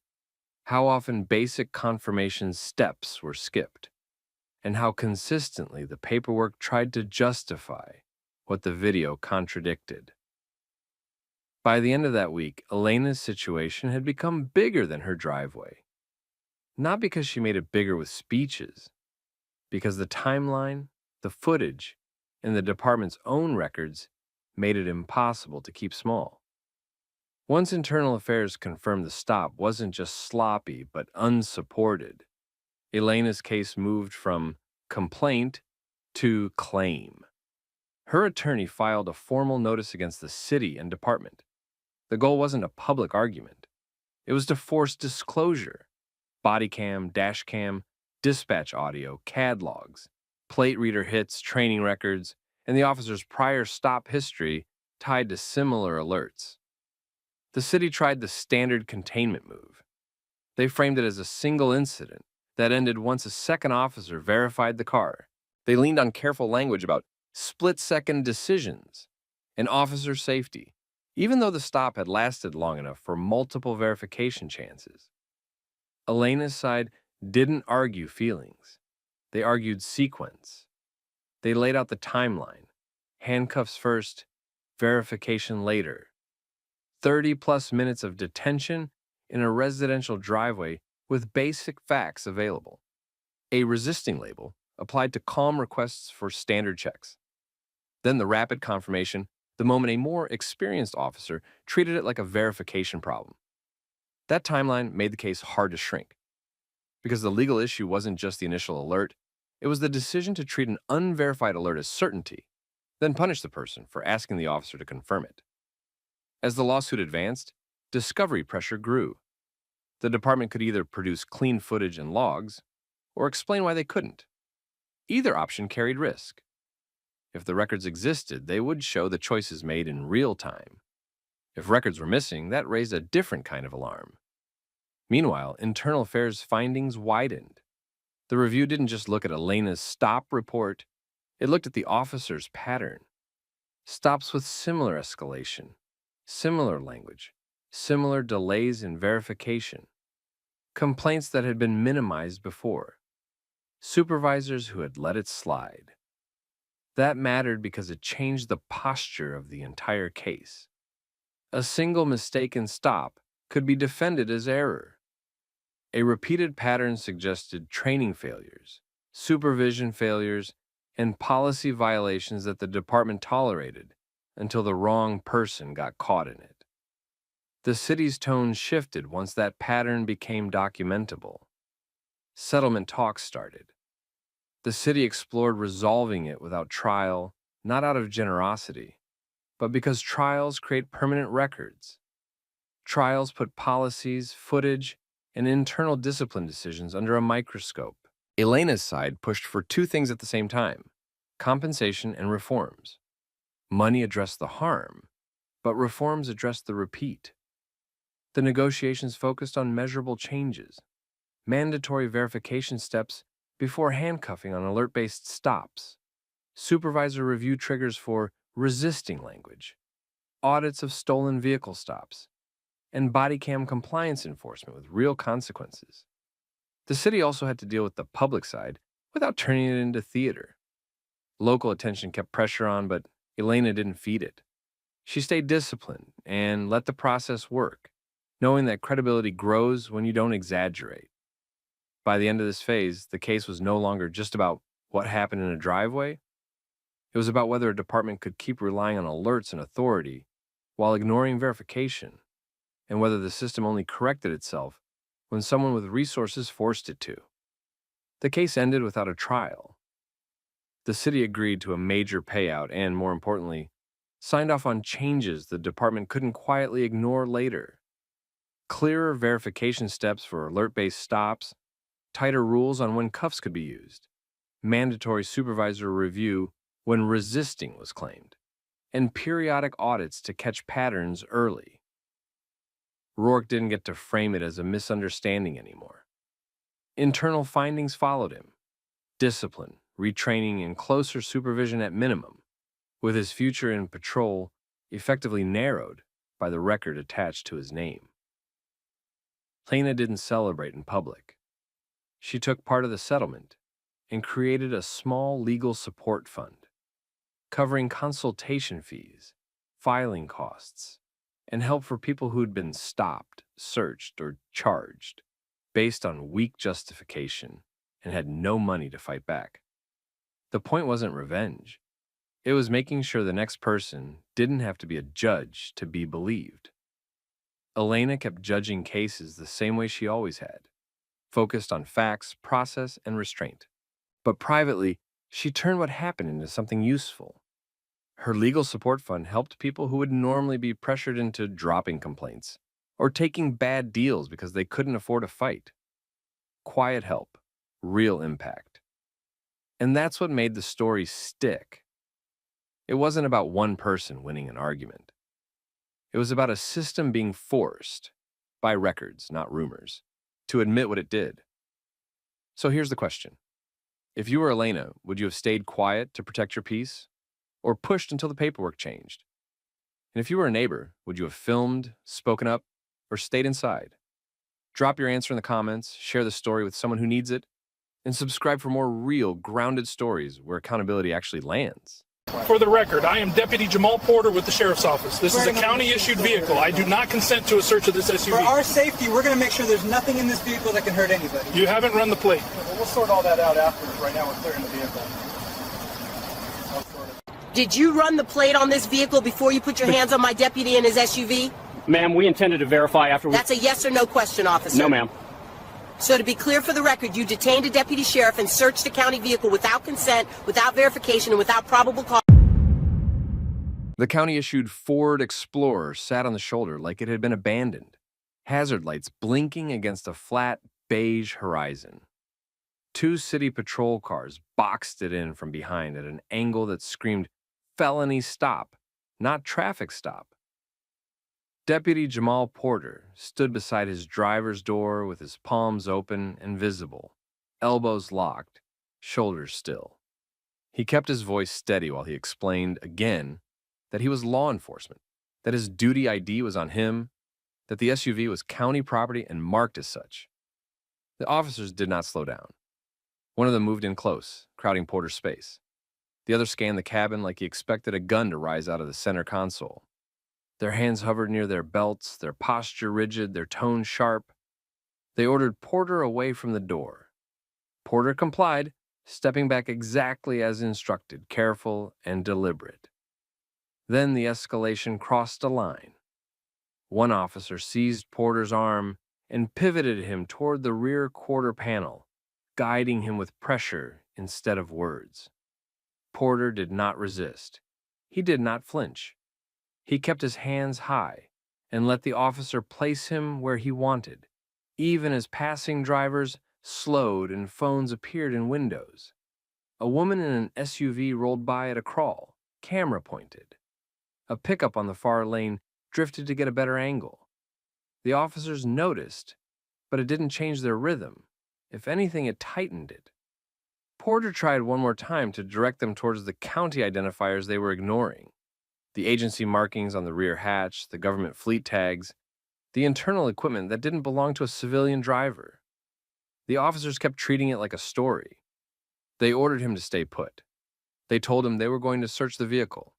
how often basic confirmation steps were skipped, and how consistently the paperwork tried to justify what the video contradicted. By the end of that week, Elena's situation had become bigger than her driveway. Not because she made it bigger with speeches, because the timeline, the footage, and the department's own records made it impossible to keep small. Once Internal Affairs confirmed the stop wasn't just sloppy but unsupported, Elena's case moved from complaint to claim. Her attorney filed a formal notice against the city and department. The goal wasn't a public argument. It was to force disclosure. Bodycam, dashcam, dispatch audio, CAD logs, plate reader hits, training records, and the officer's prior stop history tied to similar alerts. The city tried the standard containment move. They framed it as a single incident that ended once a second officer verified the car. They leaned on careful language about split-second decisions and officer safety, even though the stop had lasted long enough for multiple verification chances. Elena's side didn't argue feelings. They argued sequence. They laid out the timeline. Handcuffs first, verification later. 30-plus minutes of detention in a residential driveway with basic facts available. A resisting label applied to calm requests for standard checks. Then the rapid confirmation the moment a more experienced officer treated it like a verification problem. That timeline made the case hard to shrink. Because the legal issue wasn't just the initial alert, it was the decision to treat an unverified alert as certainty, then punish the person for asking the officer to confirm it. As the lawsuit advanced, discovery pressure grew. The department could either produce clean footage and logs, or explain why they couldn't. Either option carried risk. If the records existed, they would show the choices made in real time. If records were missing, that raised a different kind of alarm. Meanwhile, internal affairs findings widened. The review didn't just look at Elena's stop report, it looked at the officer's pattern. Stops with similar escalation, similar language, similar delays in verification. Complaints that had been minimized before. Supervisors who had let it slide. That mattered because it changed the posture of the entire case. A single mistaken stop could be defended as error. A repeated pattern suggested training failures, supervision failures, and policy violations that the department tolerated until the wrong person got caught in it. The city's tone shifted once that pattern became documentable. Settlement talks started. The city explored resolving it without trial, not out of generosity, but because trials create permanent records. Trials put policies, footage, and internal discipline decisions under a microscope. Elena's side pushed for two things at the same time: compensation and reforms. Money addressed the harm, but reforms addressed the repeat. The negotiations focused on measurable changes, mandatory verification steps before handcuffing on alert-based stops, supervisor review triggers for resisting language, audits of stolen vehicle stops, and bodycam compliance enforcement with real consequences. The city also had to deal with the public side without turning it into theater. Local attention kept pressure on, but Elena didn't feed it. She stayed disciplined and let the process work, knowing that credibility grows when you don't exaggerate. By the end of this phase, the case was no longer just about what happened in a driveway. It was about whether a department could keep relying on alerts and authority while ignoring verification, and whether the system only corrected itself when someone with resources forced it to. The case ended without a trial. The city agreed to a major payout and, more importantly, signed off on changes the department couldn't quietly ignore later. Clearer verification steps for alert-based stops, tighter rules on when cuffs could be used, mandatory supervisor review when resisting was claimed, and periodic audits to catch patterns early. Rourke didn't get to frame it as a misunderstanding anymore. Internal findings followed him: discipline, retraining, and closer supervision at minimum, with his future in patrol effectively narrowed by the record attached to his name. Elena didn't celebrate in public. She took part of the settlement and created a small legal support fund, covering consultation fees, filing costs, and help for people who'd been stopped, searched, or charged based on weak justification and had no money to fight back. The point wasn't revenge. It was making sure the next person didn't have to be a judge to be believed. Elena kept judging cases the same way she always had, focused on facts, process, and restraint. But privately, she turned what happened into something useful. Her legal support fund helped people who would normally be pressured into dropping complaints or taking bad deals because they couldn't afford a fight. Quiet help, real impact. And that's what made the story stick. It wasn't about one person winning an argument. It was about a system being forced, by records, not rumors, to admit what it did. So here's the question. If you were Elena, would you have stayed quiet to protect your peace, or pushed until the paperwork changed? And if you were a neighbor, would you have filmed, spoken up, or stayed inside? Drop your answer in the comments, share the story with someone who needs it, and subscribe for more real, grounded stories where accountability actually lands. For the record, I am Deputy Jamal Porter with the Sheriff's Office. This is a county-issued vehicle. I do not consent to a search of this SUV. For our safety, we're going to make sure there's nothing in this vehicle that can hurt anybody. You haven't run the plate. We'll sort all that out afterwards. Right now, we're clearing the vehicle. Did you run the plate on this vehicle before you put your hands on my deputy in his SUV? Ma'am, we intended to verify after we... That's a yes or no question, officer. No, ma'am. So to be clear for the record, you detained a deputy sheriff and searched a county vehicle without consent, without verification, and without probable cause. The county-issued Ford Explorer sat on the shoulder like it had been abandoned, hazard lights blinking against a flat, beige horizon. Two city patrol cars boxed it in from behind at an angle that screamed felony stop, not traffic stop. Deputy Jamal Porter stood beside his driver's door with his palms open and visible, elbows locked, shoulders still. He kept his voice steady while he explained again that he was law enforcement, that his duty ID was on him, that the SUV was county property and marked as such. The officers did not slow down. One of them moved in close, crowding Porter's space. The other scanned the cabin like he expected a gun to rise out of the center console. Their hands hovered near their belts, their posture rigid, their tone sharp. They ordered Porter away from the door. Porter complied, stepping back exactly as instructed, careful and deliberate. Then the escalation crossed a line. One officer seized Porter's arm and pivoted him toward the rear quarter panel, guiding him with pressure instead of words. Porter did not resist. He did not flinch. He kept his hands high and let the officer place him where he wanted, even as passing drivers slowed and phones appeared in windows. A woman in an SUV rolled by at a crawl, camera pointed. A pickup on the far lane drifted to get a better angle. The officers noticed, but it didn't change their rhythm. If anything, it tightened it. Porter tried one more time to direct them towards the county identifiers they were ignoring. The agency markings on the rear hatch, the government fleet tags, the internal equipment that didn't belong to a civilian driver. The officers kept treating it like a story. They ordered him to stay put. They told him they were going to search the vehicle.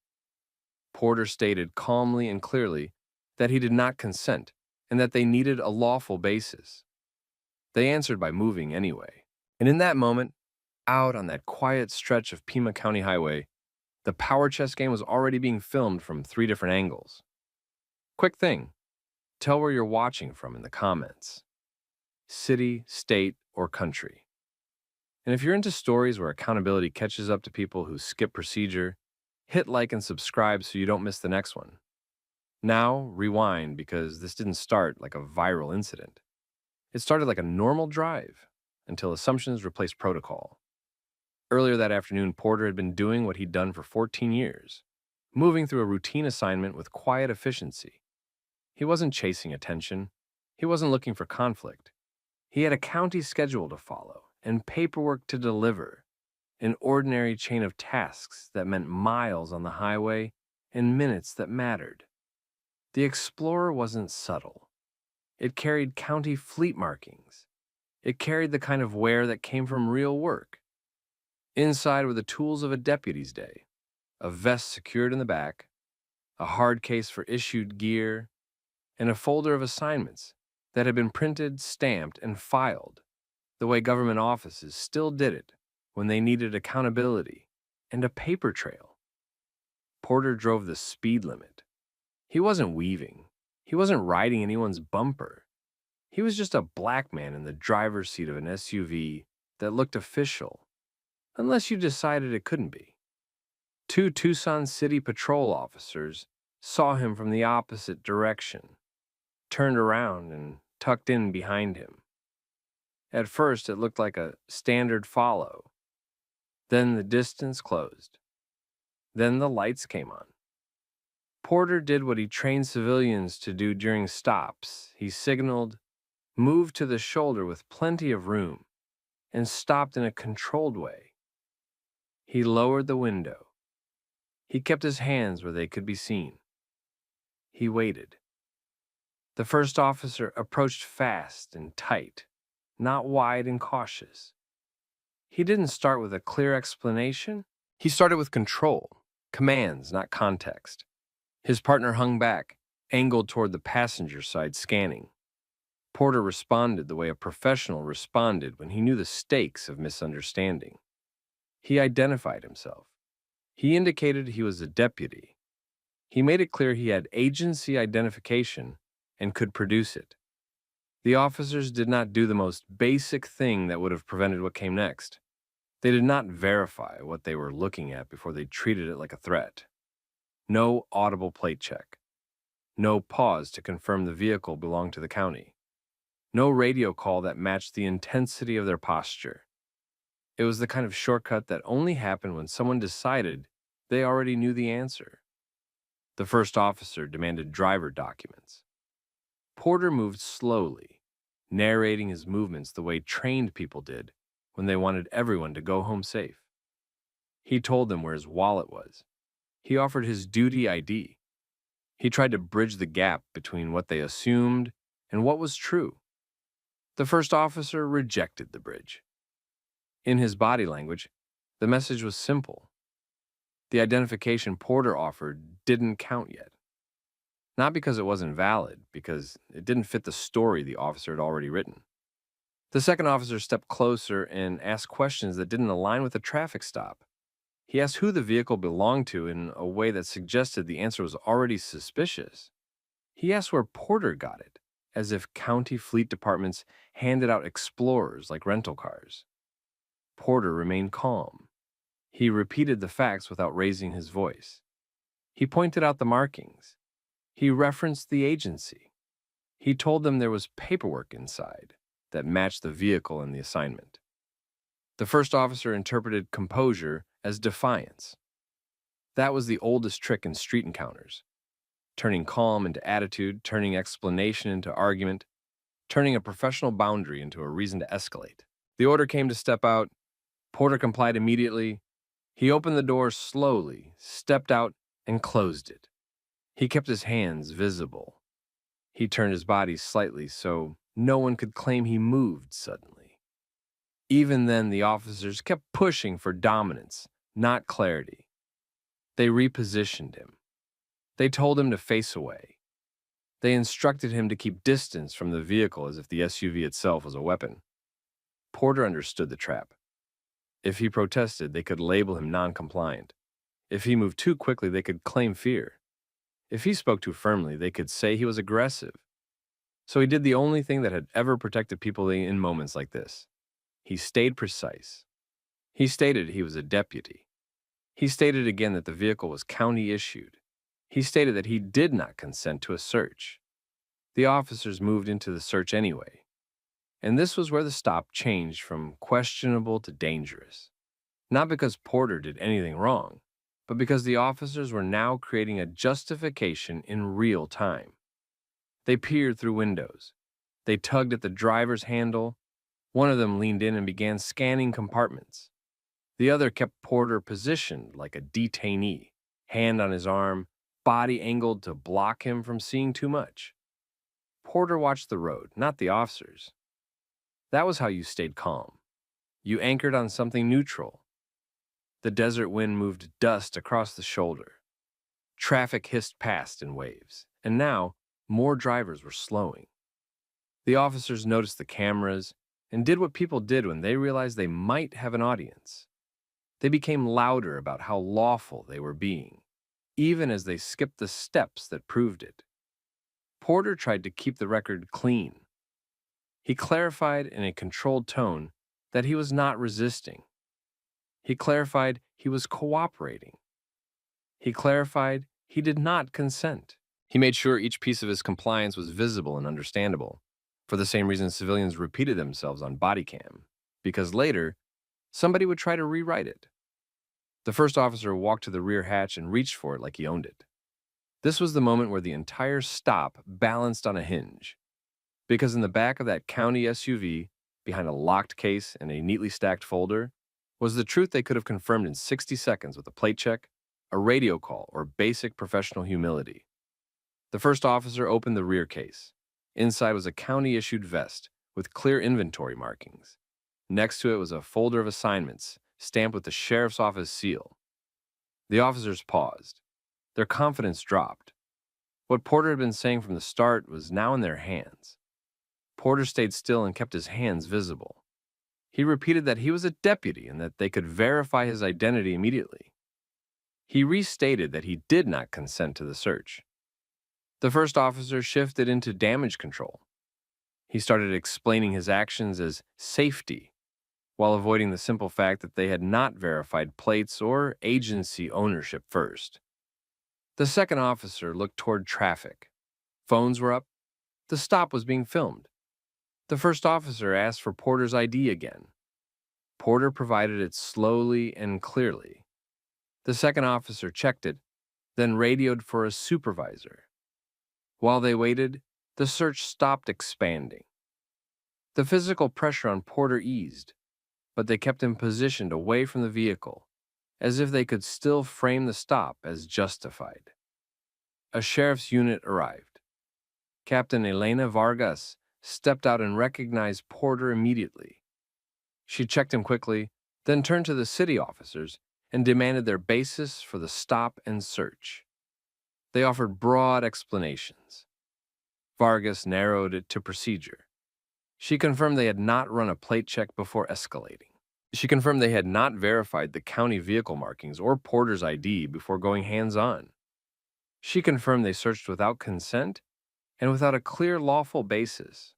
Porter stated calmly and clearly that he did not consent and that they needed a lawful basis. They answered by moving anyway. And in that moment, out on that quiet stretch of Pima County Highway, the power chess game was already being filmed from 3 different angles. Quick thing, tell where you're watching from in the comments. City, state, or country. And if you're into stories where accountability catches up to people who skip procedure, hit like and subscribe so you don't miss the next one. Now, rewind, because this didn't start like a viral incident. It started like a normal drive until assumptions replaced protocol. Earlier that afternoon, Porter had been doing what he'd done for 14 years, moving through a routine assignment with quiet efficiency. He wasn't chasing attention. He wasn't looking for conflict. He had a county schedule to follow and paperwork to deliver, an ordinary chain of tasks that meant miles on the highway and minutes that mattered. The Explorer wasn't subtle. It carried county fleet markings. It carried the kind of wear that came from real work. Inside were the tools of a deputy's day, a vest secured in the back, a hard case for issued gear, and a folder of assignments that had been printed, stamped, and filed the way government offices still did it when they needed accountability and a paper trail. Porter drove the speed limit. He wasn't weaving. He wasn't riding anyone's bumper. He was just a black man in the driver's seat of an SUV that looked official, unless you decided it couldn't be. 2 Tucson City Patrol officers saw him from the opposite direction, turned around and tucked in behind him. At first, it looked like a standard follow. Then the distance closed. Then the lights came on. Porter did what he trained civilians to do during stops. He signaled, moved to the shoulder with plenty of room, and stopped in a controlled way. He lowered the window. He kept his hands where they could be seen. He waited. The first officer approached fast and tight, not wide and cautious. He didn't start with a clear explanation. He started with control, commands, not context. His partner hung back, angled toward the passenger side, scanning. Porter responded the way a professional responded when he knew the stakes of misunderstanding. He identified himself. He indicated he was a deputy. He made it clear he had agency identification and could produce it. The officers did not do the most basic thing that would have prevented what came next. They did not verify what they were looking at before they treated it like a threat. No audible plate check. No pause to confirm the vehicle belonged to the county. No radio call that matched the intensity of their posture. It was the kind of shortcut that only happened when someone decided they already knew the answer. The first officer demanded driver documents. Porter moved slowly, narrating his movements the way trained people did when they wanted everyone to go home safe. He told them where his wallet was. He offered his duty ID. He tried to bridge the gap between what they assumed and what was true. The first officer rejected the bridge. In his body language, the message was simple. The identification Porter offered didn't count yet. Not because it wasn't valid, because it didn't fit the story the officer had already written. The second officer stepped closer and asked questions that didn't align with the traffic stop. He asked who the vehicle belonged to in a way that suggested the answer was already suspicious. He asked where Porter got it, as if county fleet departments handed out explorers like rental cars. Porter remained calm. He repeated the facts without raising his voice. He pointed out the markings. He referenced the agency. He told them there was paperwork inside that matched the vehicle and the assignment. The first officer interpreted composure as defiance. That was the oldest trick in street encounters. Turning calm into attitude, turning explanation into argument, turning a professional boundary into a reason to escalate. The order came to step out. Porter complied immediately. He opened the door slowly, stepped out, and closed it. He kept his hands visible. He turned his body slightly so no one could claim he moved suddenly. Even then, the officers kept pushing for dominance, not clarity. They repositioned him. They told him to face away. They instructed him to keep distance from the vehicle as if the SUV itself was a weapon. Porter understood the trap. If he protested, they could label him non-compliant. If he moved too quickly, they could claim fear. If he spoke too firmly, they could say he was aggressive. So he did the only thing that had ever protected people in moments like this. He stayed precise. He stated he was a deputy. He stated again that the vehicle was county issued. He stated that he did not consent to a search. The officers moved into the search anyway. And this was where the stop changed from questionable to dangerous. Not because Porter did anything wrong, but because the officers were now creating a justification in real time. They peered through windows. They tugged at the driver's handle. One of them leaned in and began scanning compartments. The other kept Porter positioned like a detainee, hand on his arm, body angled to block him from seeing too much. Porter watched the road, not the officers. That was how you stayed calm. You anchored on something neutral. The desert wind moved dust across the shoulder. Traffic hissed past in waves, and now more drivers were slowing. The officers noticed the cameras and did what people did when they realized they might have an audience. They became louder about how lawful they were being, even as they skipped the steps that proved it. Porter tried to keep the record clean. He clarified in a controlled tone that he was not resisting. He clarified he was cooperating. He clarified he did not consent. He made sure each piece of his compliance was visible and understandable, for the same reason civilians repeated themselves on Bodycam, because later, somebody would try to rewrite it. The first officer walked to the rear hatch and reached for it like he owned it. This was the moment where the entire stop balanced on a hinge, because in the back of that county SUV, behind a locked case and a neatly stacked folder, was the truth they could have confirmed in 60 seconds with a plate check, a radio call, or basic professional humility. The first officer opened the rear case. Inside was a county-issued vest with clear inventory markings. Next to it was a folder of assignments stamped with the sheriff's office seal. The officers paused. Their confidence dropped. What Porter had been saying from the start was now in their hands. Porter stayed still and kept his hands visible. He repeated that he was a deputy and that they could verify his identity immediately. He restated that he did not consent to the search. The first officer shifted into damage control. He started explaining his actions as safety, while avoiding the simple fact that they had not verified plates or agency ownership first. The second officer looked toward traffic. Phones were up. The stop was being filmed. The first officer asked for Porter's ID again. Porter provided it slowly and clearly. The second officer checked it, then radioed for a supervisor. While they waited, the search stopped expanding. The physical pressure on Porter eased, but they kept him positioned away from the vehicle, as if they could still frame the stop as justified. A sheriff's unit arrived. Captain Elena Vargas stepped out and recognized Porter immediately. She checked him quickly, then turned to the city officers and demanded their basis for the stop and search. They offered broad explanations. Vargas narrowed it to procedure. She confirmed they had not run a plate check before escalating. She confirmed they had not verified the county vehicle markings or Porter's ID before going hands-on. She confirmed they searched without consent and without a clear lawful basis.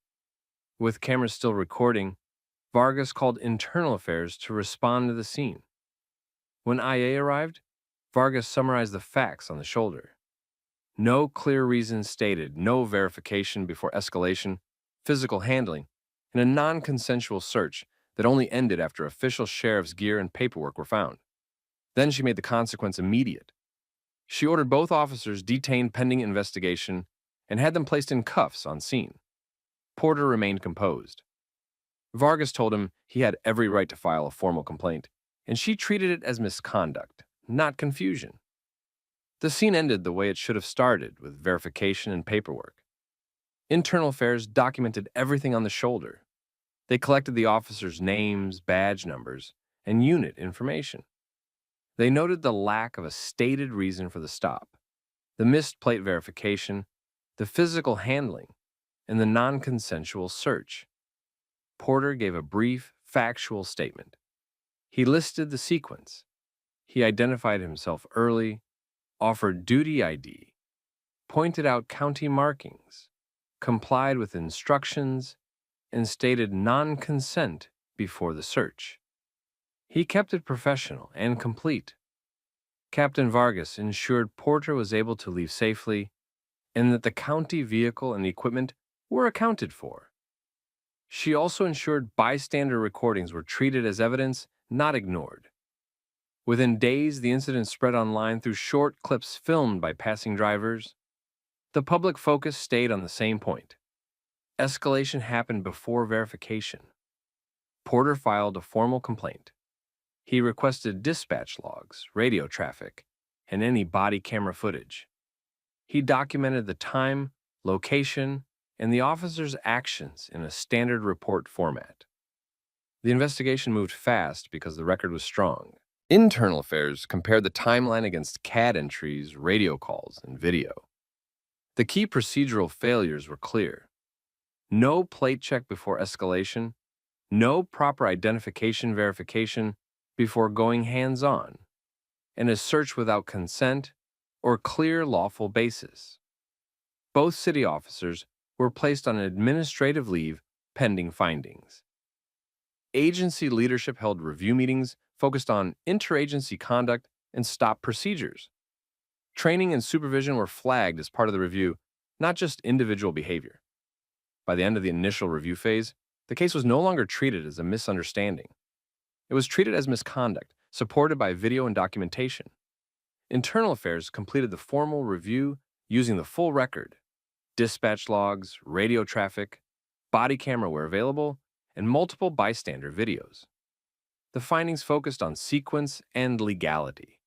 With cameras still recording, Vargas called Internal Affairs to respond to the scene. When IA arrived, Vargas summarized the facts on the shoulder. No clear reason stated, no verification before escalation, physical handling, and a non-consensual search that only ended after official sheriff's gear and paperwork were found. Then she made the consequence immediate. She ordered both officers detained pending investigation and had them placed in cuffs on scene. Porter remained composed. Vargas told him he had every right to file a formal complaint, and she treated it as misconduct, not confusion. The scene ended the way it should have started, with verification and paperwork. Internal Affairs documented everything on the shoulder. They collected the officers' names, badge numbers, and unit information. They noted the lack of a stated reason for the stop, the missed plate verification, the physical handling, and the non-consensual search. Porter gave a brief, factual statement. He listed the sequence. He identified himself early, offered duty ID, pointed out county markings, complied with instructions, and stated non-consent before the search. He kept it professional and complete. Captain Vargas ensured Porter was able to leave safely and that the county vehicle and equipment were accounted for. She also ensured bystander recordings were treated as evidence, not ignored. Within days, the incident spread online through short clips filmed by passing drivers. The public focus stayed on the same point. Escalation happened before verification. Porter filed a formal complaint. He requested dispatch logs, radio traffic, and any body camera footage. He documented the time, location, and the officer's actions in a standard report format. The investigation moved fast because the record was strong. Internal Affairs compared the timeline against CAD entries, radio calls, and video. The key procedural failures were clear. No plate check before escalation, no proper identification verification before going hands-on, and a search without consent or clear lawful basis. Both city officers were placed on administrative leave pending findings. Agency leadership held review meetings focused on interagency conduct and stop procedures. Training and supervision were flagged as part of the review, not just individual behavior. By the end of the initial review phase, the case was no longer treated as a misunderstanding. It was treated as misconduct, supported by video and documentation. Internal Affairs completed the formal review using the full record, dispatch logs, radio traffic, body camera where available, and multiple bystander videos. The findings focused on sequence and legality.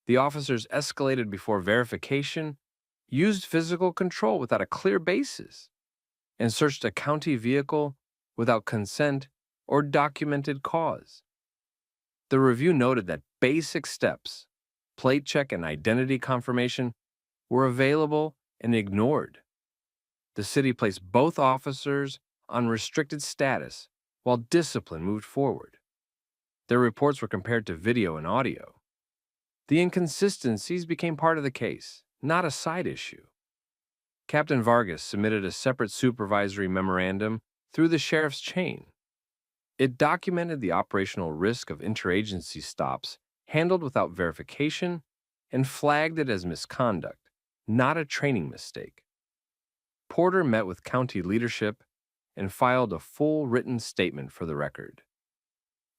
The officers escalated before verification, used physical control without a clear basis, and searched a county vehicle without consent or documented cause. The review noted that basic steps, plate check and identity confirmation, were available and ignored. The city placed both officers on restricted status while discipline moved forward. Their reports were compared to video and audio. The inconsistencies became part of the case, not a side issue. Captain Vargas submitted a separate supervisory memorandum through the sheriff's chain. It documented the operational risk of interagency stops handled without verification and flagged it as misconduct, not a training mistake. Porter met with county leadership and filed a full written statement for the record.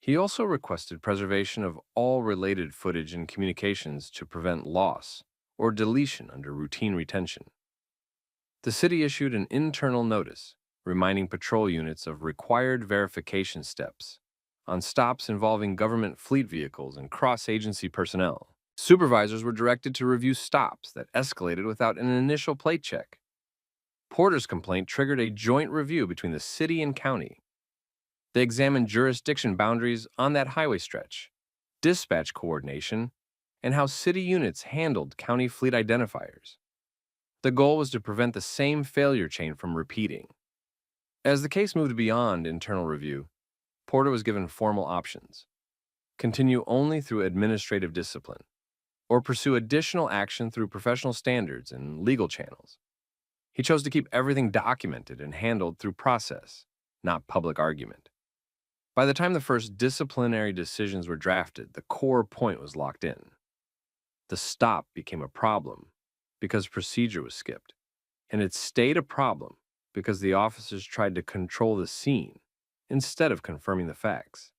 He also requested preservation of all related footage and communications to prevent loss or deletion under routine retention. The city issued an internal notice reminding patrol units of required verification steps on stops involving government fleet vehicles and cross-agency personnel. Supervisors were directed to review stops that escalated without an initial plate check. Porter's complaint triggered a joint review between the city and county. They examined jurisdiction boundaries on that highway stretch, dispatch coordination, and how city units handled county fleet identifiers. The goal was to prevent the same failure chain from repeating. As the case moved beyond internal review, Porter was given formal options: continue only through administrative discipline, or pursue additional action through professional standards and legal channels. He chose to keep everything documented and handled through process, not public argument. By the time the first disciplinary decisions were drafted, the core point was locked in. The stop became a problem because procedure was skipped, and it stayed a problem because the officers tried to control the scene instead of confirming the facts.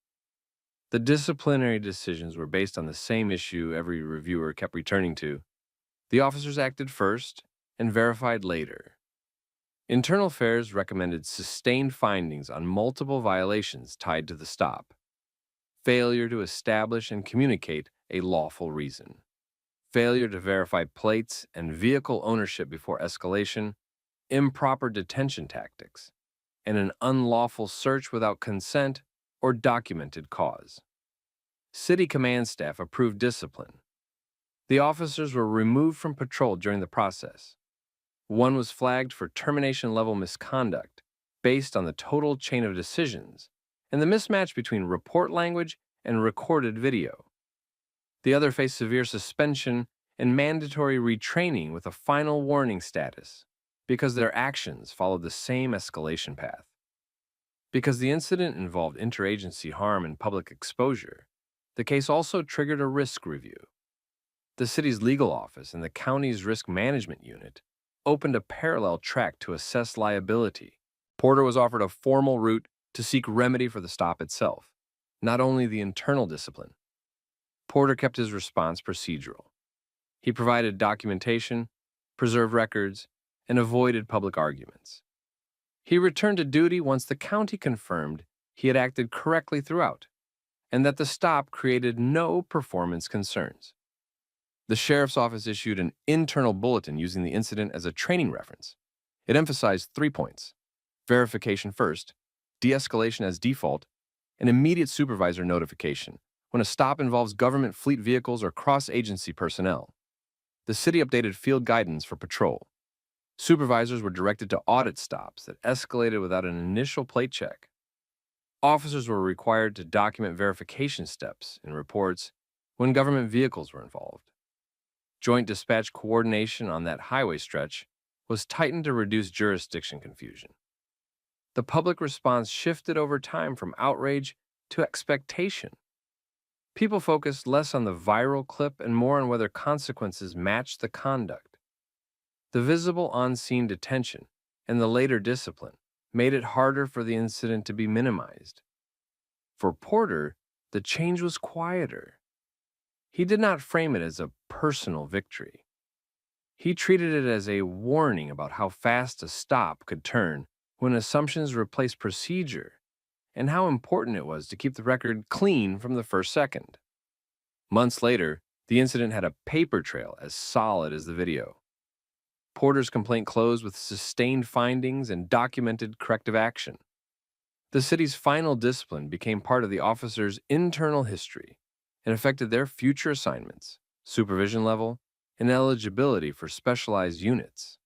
The disciplinary decisions were based on the same issue every reviewer kept returning to. The officers acted first and verified later. Internal Affairs recommended sustained findings on multiple violations tied to the stop, failure to establish and communicate a lawful reason, failure to verify plates and vehicle ownership before escalation, improper detention tactics, and an unlawful search without consent or documented cause. City command staff approved discipline. The officers were removed from patrol during the process. One was flagged for termination-level misconduct based on the total chain of decisions and the mismatch between report language and recorded video. The other faced severe suspension and mandatory retraining with a final warning status because their actions followed the same escalation path. Because the incident involved interagency harm and public exposure, the case also triggered a risk review. The city's legal office and the county's risk management unit opened a parallel track to assess liability. Porter was offered a formal route to seek remedy for the stop itself, not only the internal discipline. Porter kept his response procedural. He provided documentation, preserved records, and avoided public arguments. He returned to duty once the county confirmed he had acted correctly throughout, and that the stop created no performance concerns. The sheriff's office issued an internal bulletin using the incident as a training reference. It emphasized 3 points: verification first, de-escalation as default, and immediate supervisor notification when a stop involves government fleet vehicles or cross-agency personnel. The city updated field guidance for patrol. Supervisors were directed to audit stops that escalated without an initial plate check. Officers were required to document verification steps in reports when government vehicles were involved. Joint dispatch coordination on that highway stretch was tightened to reduce jurisdiction confusion. The public response shifted over time from outrage to expectation. People focused less on the viral clip and more on whether consequences matched the conduct. The visible on-scene detention and the later discipline made it harder for the incident to be minimized. For Porter, the change was quieter. He did not frame it as a personal victory. He treated it as a warning about how fast a stop could turn when assumptions replaced procedure, and how important it was to keep the record clean from the first second. Months later, the incident had a paper trail as solid as the video. Porter's complaint closed with sustained findings and documented corrective action. The city's final discipline became part of the officers' internal history and affected their future assignments, supervision level, and eligibility for specialized units.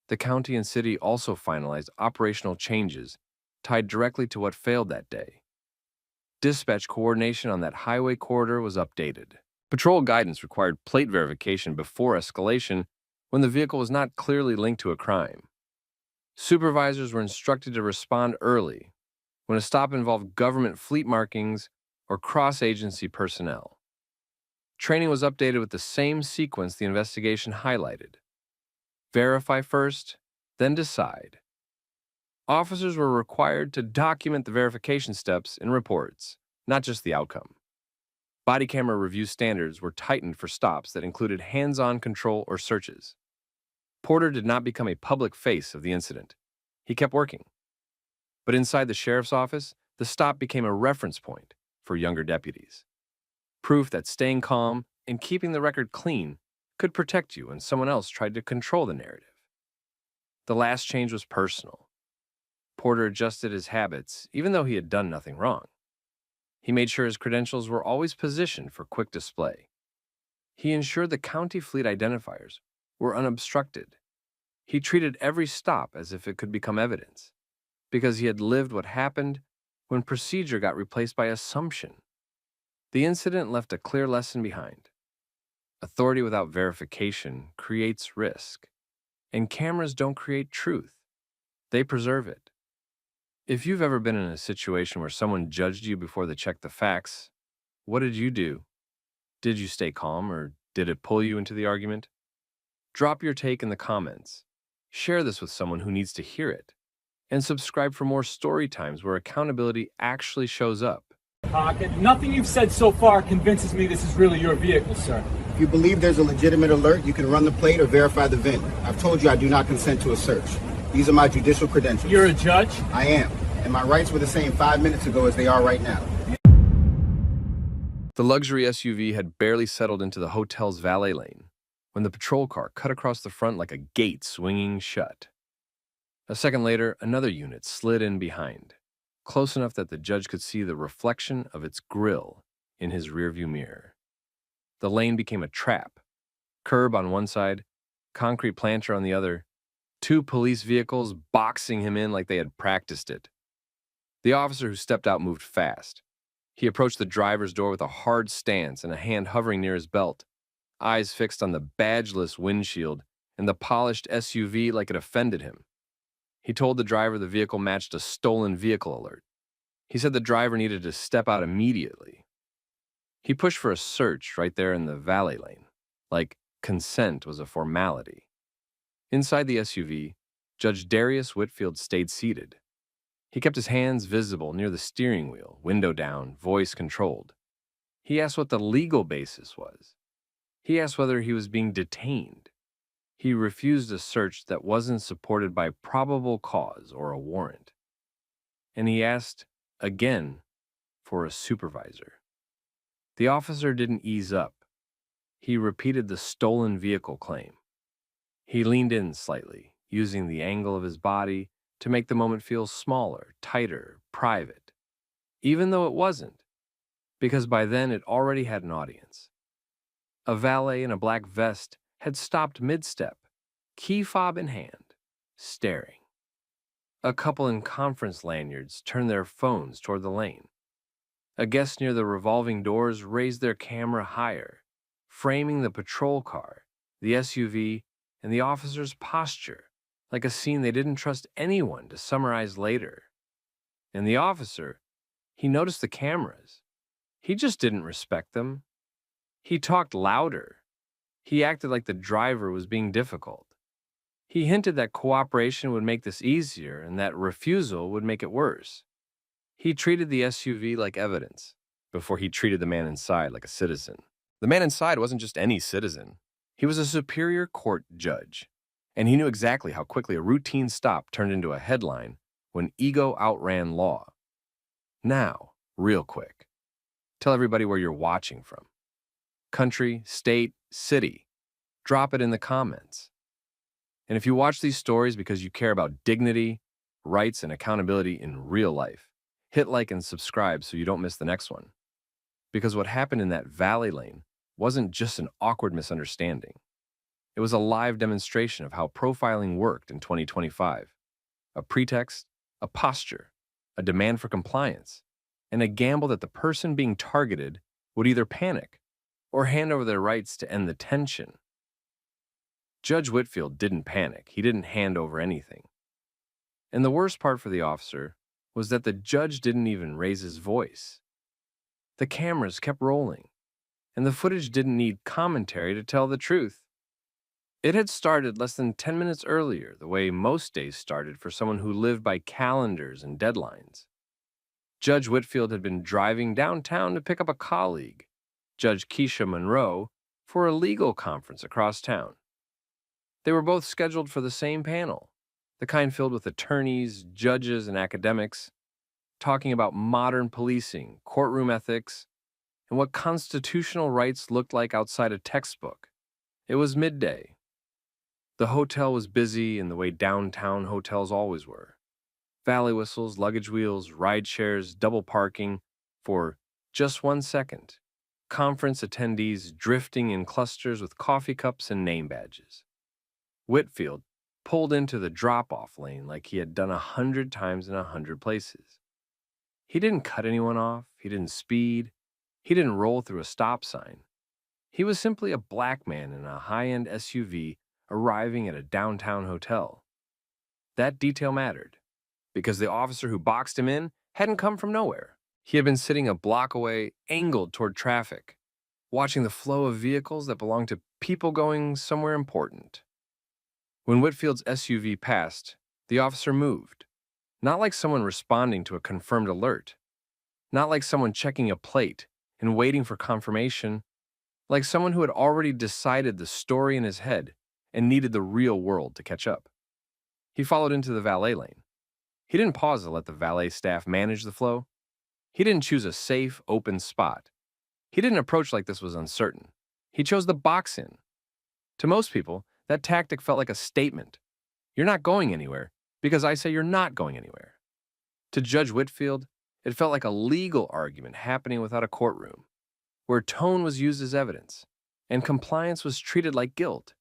The county and city also finalized operational changes tied directly to what failed that day. Dispatch coordination on that highway corridor was updated. Patrol guidance required plate verification before escalation when the vehicle was not clearly linked to a crime. Supervisors were instructed to respond early when a stop involved government fleet markings or cross-agency personnel. Training was updated with the same sequence the investigation highlighted: verify first, then decide. Officers were required to document the verification steps in reports, not just the outcome. Body camera review standards were tightened for stops that included hands-on control or searches. Porter did not become a public face of the incident. He kept working. But inside the sheriff's office, the stop became a reference point for younger deputies. Proof that staying calm and keeping the record clean could protect you when someone else tried to control the narrative. The last change was personal. Porter adjusted his habits, even though he had done nothing wrong. He made sure his credentials were always positioned for quick display. He ensured the county fleet identifiers were unobstructed. He treated every stop as if it could become evidence, because he had lived what happened when procedure got replaced by assumption. The incident left a clear lesson behind. Authority without verification creates risk, and cameras don't create truth. They preserve it. If you've ever been in a situation where someone judged you before they checked the facts, what did you do? Did you stay calm, or did it pull you into the argument? Drop your take in the comments. Share this with someone who needs to hear it. And subscribe for more story times where accountability actually shows up. Pocket. Nothing you've said so far convinces me this is really your vehicle, sir. If you believe there's a legitimate alert, you can run the plate or verify the VIN. I've told you I do not consent to a search. These are my judicial credentials. You're a judge? I am, and my rights were the same 5 minutes ago as they are right now. The luxury SUV had barely settled into the hotel's valet lane when the patrol car cut across the front like a gate swinging shut. A second later, another unit slid in behind, close enough that the judge could see the reflection of its grille in his rearview mirror. The lane became a trap. Curb on one side, concrete planter on the other, two police vehicles boxing him in like they had practiced it. The officer who stepped out moved fast. He approached the driver's door with a hard stance and a hand hovering near his belt, eyes fixed on the badgeless windshield and the polished SUV like it offended him. He told the driver the vehicle matched a stolen vehicle alert. He said the driver needed to step out immediately. He pushed for a search right there in the valet lane, like consent was a formality. Inside the SUV, Judge Darius Whitfield stayed seated. He kept his hands visible near the steering wheel, window down, voice controlled. He asked what the legal basis was. He asked whether he was being detained. He refused a search that wasn't supported by probable cause or a warrant. And he asked, again, for a supervisor. The officer didn't ease up. He repeated the stolen vehicle claim. He leaned in slightly, using the angle of his body to make the moment feel smaller, tighter, private, even though it wasn't, because by then it already had an audience. A valet in a black vest had stopped mid-step, key fob in hand, staring. A couple in conference lanyards turned their phones toward the lane. A guest near the revolving doors raised their camera higher, framing the patrol car, the SUV, and the officer's posture, like a scene they didn't trust anyone to summarize later. And the officer, he noticed the cameras. He just didn't respect them. He talked louder. He acted like the driver was being difficult. He hinted that cooperation would make this easier and that refusal would make it worse. He treated the SUV like evidence before he treated the man inside like a citizen. The man inside wasn't just any citizen. He was a superior court judge, and he knew exactly how quickly a routine stop turned into a headline when ego outran law. Now, real quick, tell everybody where you're watching from. Country, state, city. Drop it in the comments. And if you watch these stories because you care about dignity, rights, and accountability in real life, hit like and subscribe so you don't miss the next one. Because what happened in that valet lane wasn't just an awkward misunderstanding. It was a live demonstration of how profiling worked in 2025. A pretext, a posture, a demand for compliance, and a gamble that the person being targeted would either panic or hand over their rights to end the tension. Judge Whitfield didn't panic. He didn't hand over anything. And the worst part for the officer was that the judge didn't even raise his voice. The cameras kept rolling, and the footage didn't need commentary to tell the truth. It had started less than 10 minutes earlier, the way most days started for someone who lived by calendars and deadlines. Judge Whitfield had been driving downtown to pick up a colleague Judge Keisha Monroe, for a legal conference across town. They were both scheduled for the same panel, the kind filled with attorneys, judges, and academics, talking about modern policing, courtroom ethics, and what constitutional rights looked like outside a textbook. It was midday. The hotel was busy in the way downtown hotels always were. Valley whistles, luggage wheels, ride shares, double parking for just 1 second. Conference attendees drifting in clusters with coffee cups and name badges. Whitfield pulled into the drop-off lane like he had done 100 times in 100 places. He didn't cut anyone off, he didn't speed, he didn't roll through a stop sign. He was simply a black man in a high-end SUV arriving at a downtown hotel. That detail mattered, because the officer who boxed him in hadn't come from nowhere. He had been sitting a block away, angled toward traffic, watching the flow of vehicles that belonged to people going somewhere important. When Whitfield's SUV passed, the officer moved, not like someone responding to a confirmed alert, not like someone checking a plate and waiting for confirmation, like someone who had already decided the story in his head and needed the real world to catch up. He followed into the valet lane. He didn't pause to let the valet staff manage the flow. He didn't choose a safe, open spot. He didn't approach like this was uncertain. He chose the box in. To most people, that tactic felt like a statement. You're not going anywhere because I say you're not going anywhere. To Judge Whitfield, it felt like a legal argument happening without a courtroom, where tone was used as evidence and compliance was treated like guilt.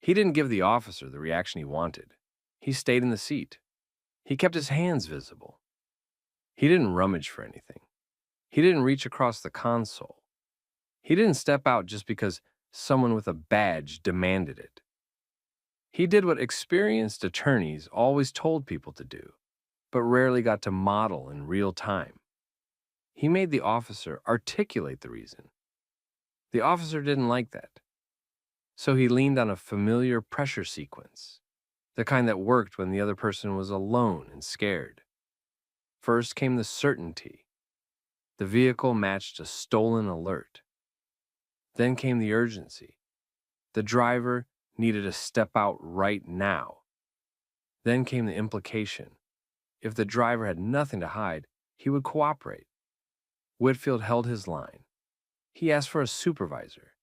He didn't give the officer the reaction he wanted. He stayed in the seat. He kept his hands visible. He didn't rummage for anything. He didn't reach across the console. He didn't step out just because someone with a badge demanded it. He did what experienced attorneys always told people to do, but rarely got to model in real time. He made the officer articulate the reason. The officer didn't like that. So he leaned on a familiar pressure sequence, the kind that worked when the other person was alone and scared. First came the certainty. The vehicle matched a stolen alert. Then came the urgency. The driver needed to step out right now. Then came the implication. If the driver had nothing to hide, he would cooperate. Whitfield held his line. He asked for a supervisor.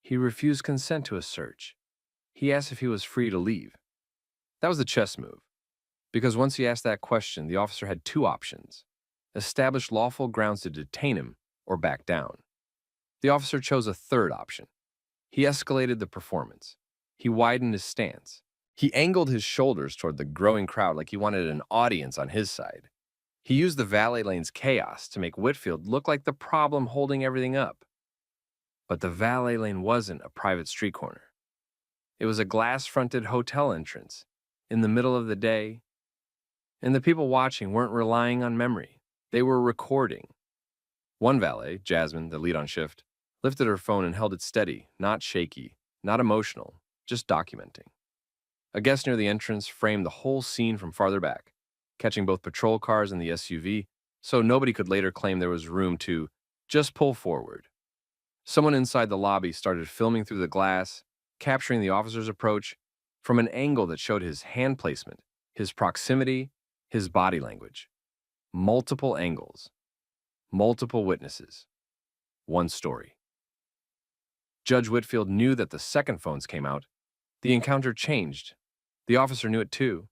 He refused consent to a search. He asked if he was free to leave. That was the chess move, because once he asked that question, the officer had two options: establish lawful grounds to detain him or back down. The officer chose a third option. He escalated the performance. He widened his stance. He angled his shoulders toward the growing crowd like he wanted an audience on his side. He used the valet lane's chaos to make Whitfield look like the problem holding everything up. But the valet lane wasn't a private street corner. It was a glass-fronted hotel entrance in the middle of the day, and the people watching weren't relying on memory. They were recording. One valet, Jasmine, the lead on shift, lifted her phone and held it steady, not shaky, not emotional, just documenting. A guest near the entrance framed the whole scene from farther back, catching both patrol cars and the SUV, so nobody could later claim there was room to just pull forward. Someone inside the lobby started filming through the glass, capturing the officer's approach from an angle that showed his hand placement, his proximity, his body language. Multiple angles, multiple witnesses, one story. Judge Whitfield knew that the second phones came out. The encounter changed. The officer knew it too.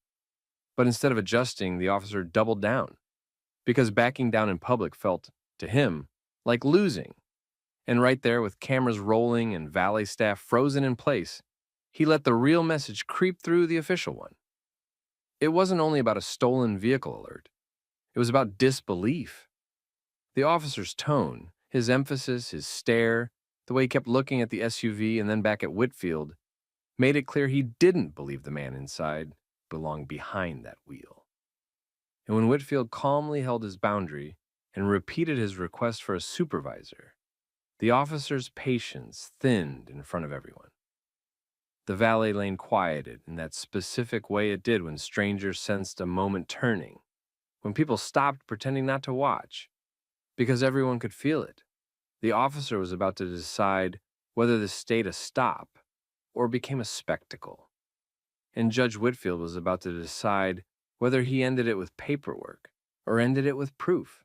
But instead of adjusting, the officer doubled down, because backing down in public felt, to him, like losing. And right there, with cameras rolling and valet staff frozen in place, he let the real message creep through the official one. It wasn't only about a stolen vehicle alert. It was about disbelief. The officer's tone, his emphasis, his stare, the way he kept looking at the SUV and then back at Whitfield, made it clear he didn't believe the man inside belonged behind that wheel. And when Whitfield calmly held his boundary and repeated his request for a supervisor, the officer's patience thinned in front of everyone. The valet lane quieted in that specific way it did when strangers sensed a moment turning, when people stopped pretending not to watch, because everyone could feel it. The officer was about to decide whether this stayed a stop or became a spectacle. And Judge Whitfield was about to decide whether he ended it with paperwork or ended it with proof.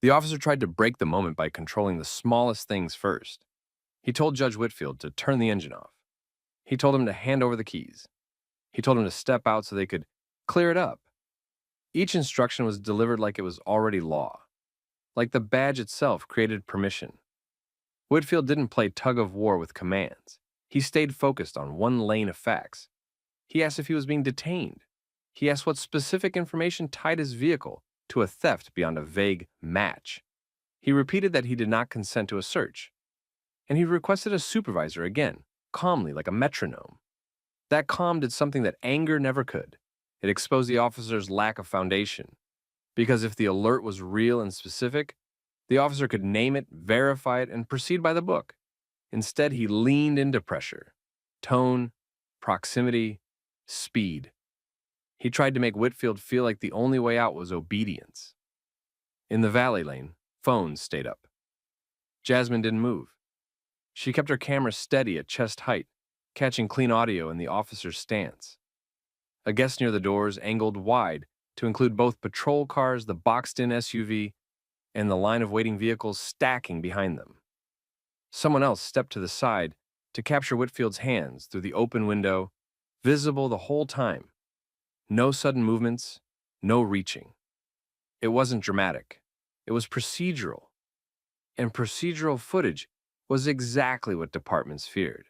The officer tried to break the moment by controlling the smallest things first. He told Judge Whitfield to turn the engine off. He told him to hand over the keys. He told him to step out so they could clear it up. Each instruction was delivered like it was already law, like the badge itself created permission. Whitfield didn't play tug of war with commands. He stayed focused on one lane of facts. He asked if he was being detained. He asked what specific information tied his vehicle to a theft beyond a vague match. He repeated that he did not consent to a search. And he requested a supervisor again, calmly like a metronome. That calm did something that anger never could. It exposed the officer's lack of foundation. Because if the alert was real and specific, the officer could name it, verify it, and proceed by the book. Instead, he leaned into pressure, tone, proximity, speed. He tried to make Whitfield feel like the only way out was obedience. In the valet lane, phones stayed up. Jasmine didn't move. She kept her camera steady at chest height, catching clean audio in the officer's stance. A guest near the doors angled wide to include both patrol cars, the boxed-in SUV, and the line of waiting vehicles stacking behind them. Someone else stepped to the side to capture Whitfield's hands through the open window, visible the whole time. No sudden movements, no reaching. It wasn't dramatic. It was procedural. And procedural footage was exactly what departments feared,